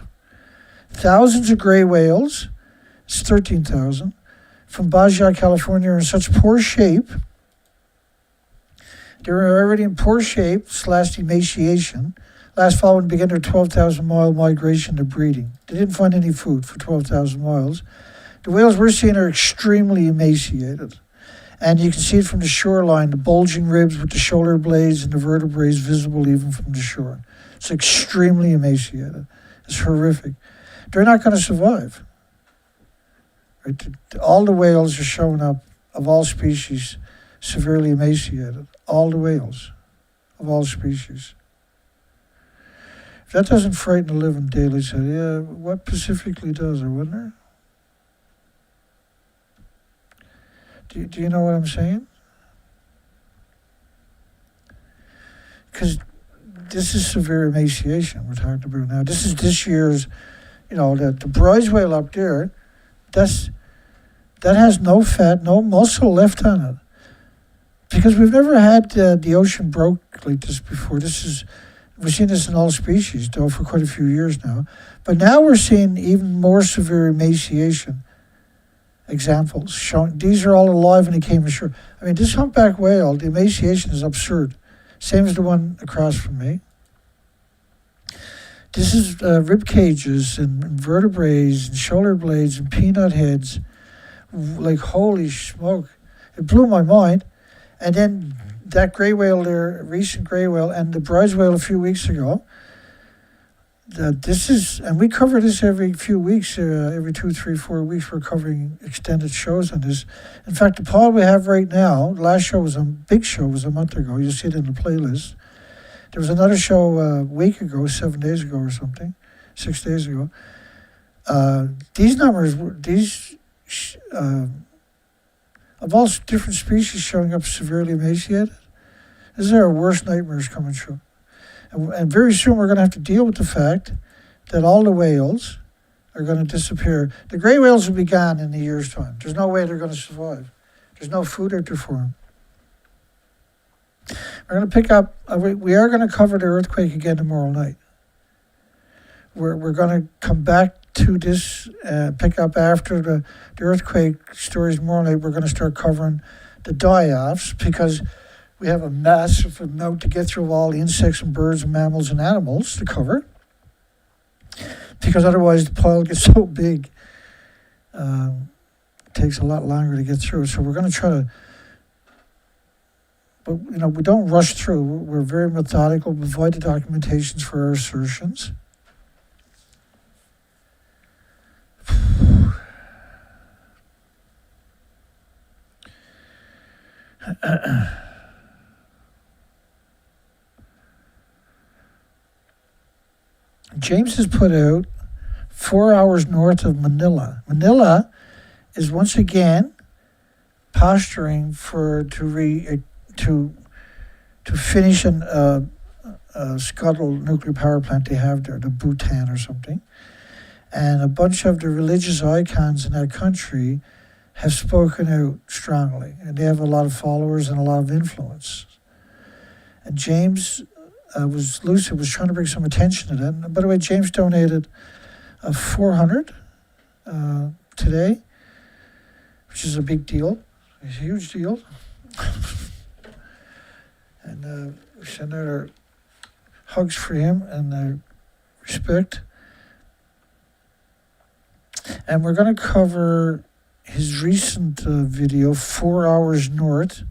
Thousands of gray whales, it's 13,000, from Baja, California, are in such poor shape. They were already in poor shape / emaciation. Last fall, when began their 12,000-mile migration to breeding. They didn't find any food for 12,000 miles. The whales we're seeing are extremely emaciated. And you can see it from the shoreline, the bulging ribs with the shoulder blades and the vertebrae visible even from the shore. It's extremely emaciated. It's horrific. They're not going to survive. Right? All the whales are showing up, of all species, severely emaciated. All the whales of all species. If that doesn't frighten the living daylights, yeah, what specifically does, I wonder? Do you know what I'm saying? because this is severe emaciation we're talking about now. This is this year's, the bronze whale up there, that has no fat, no muscle left on it. Because we've never had the ocean broke like this before. We've seen this in all species, though, for quite a few years now. But now we're seeing even more severe emaciation examples showing. These are all alive when they came ashore. I mean, this humpback whale, the emaciation is absurd. Same as the one across from me. This is rib cages and vertebrae and shoulder blades and peanut heads. Like, holy smoke. It blew my mind. And then that gray whale there, recent gray whale, and the bronze whale a few weeks ago. And we cover this every few weeks, every 2, 3, 4 weeks. We're covering extended shows on this. In fact, the pod we have right now, the last show was big show was a month ago. You'll see it in the playlist. There was another show a week ago, 7 days ago or something, 6 days ago. These numbers, of all different species showing up severely emaciated, this is our worst nightmares coming true. And very soon we're going to have to deal with the fact that all the whales are going to disappear. The gray whales will be gone in a year's time. There's no way they're going to survive. There's no food out there for them. We're going to pick up, we are going to cover the earthquake again tomorrow night. We're going to come back to this, pick up after the earthquake stories tomorrow night. We're going to start covering the die-offs because we have a massive amount to get through all the insects and birds and mammals and animals to cover. Because otherwise the pile gets so big, it takes a lot longer to get through. So we're going to try to, but we don't rush through. We're very methodical. We provide the documentations for our assertions. James has put out 4 hours north of Manila. Manila is once again posturing to finish a scuttled nuclear power plant they have there, the Bhutan or something. And a bunch of the religious icons in that country have spoken out strongly, and they have a lot of followers and a lot of influence. And James was trying to bring some attention to that. And by the way, James donated 400 today, which is a big deal, a huge deal. And we send out our hugs for him and respect. And we're going to cover his recent video, 4 Hours North.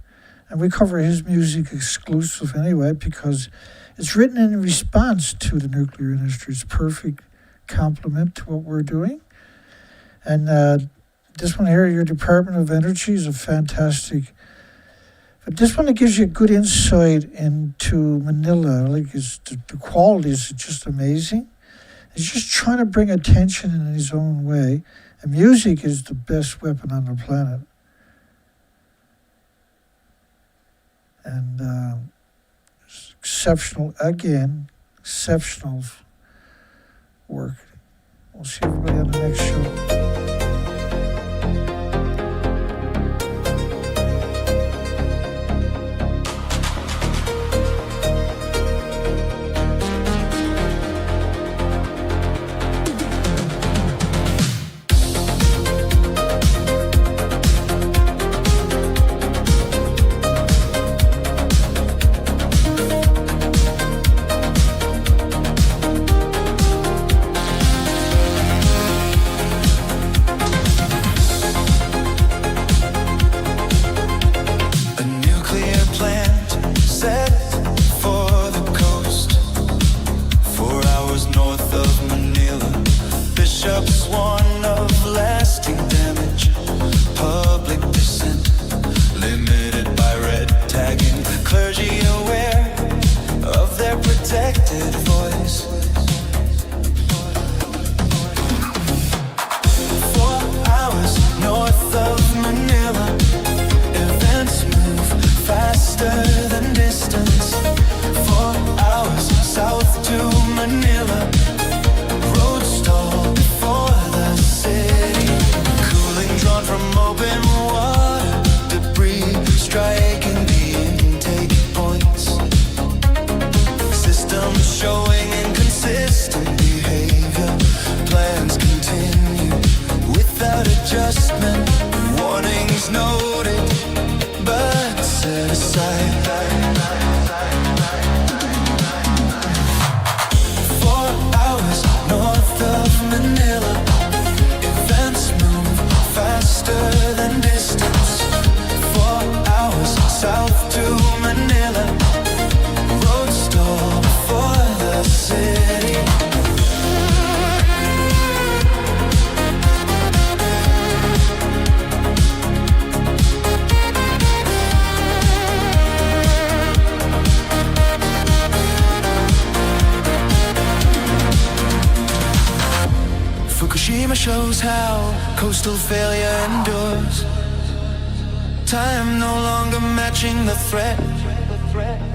And we cover his music exclusive anyway because it's written in response to the nuclear industry. It's a perfect complement to what we're doing. And this one here, your Department of Energy, is a fantastic. But this one, it gives you a good insight into Manila. Like the quality is just amazing. He's just trying to bring attention in his own way. And music is the best weapon on the planet. And exceptional work. We'll see everybody on the next show. shows how coastal failure endures. Time no longer matching the threat.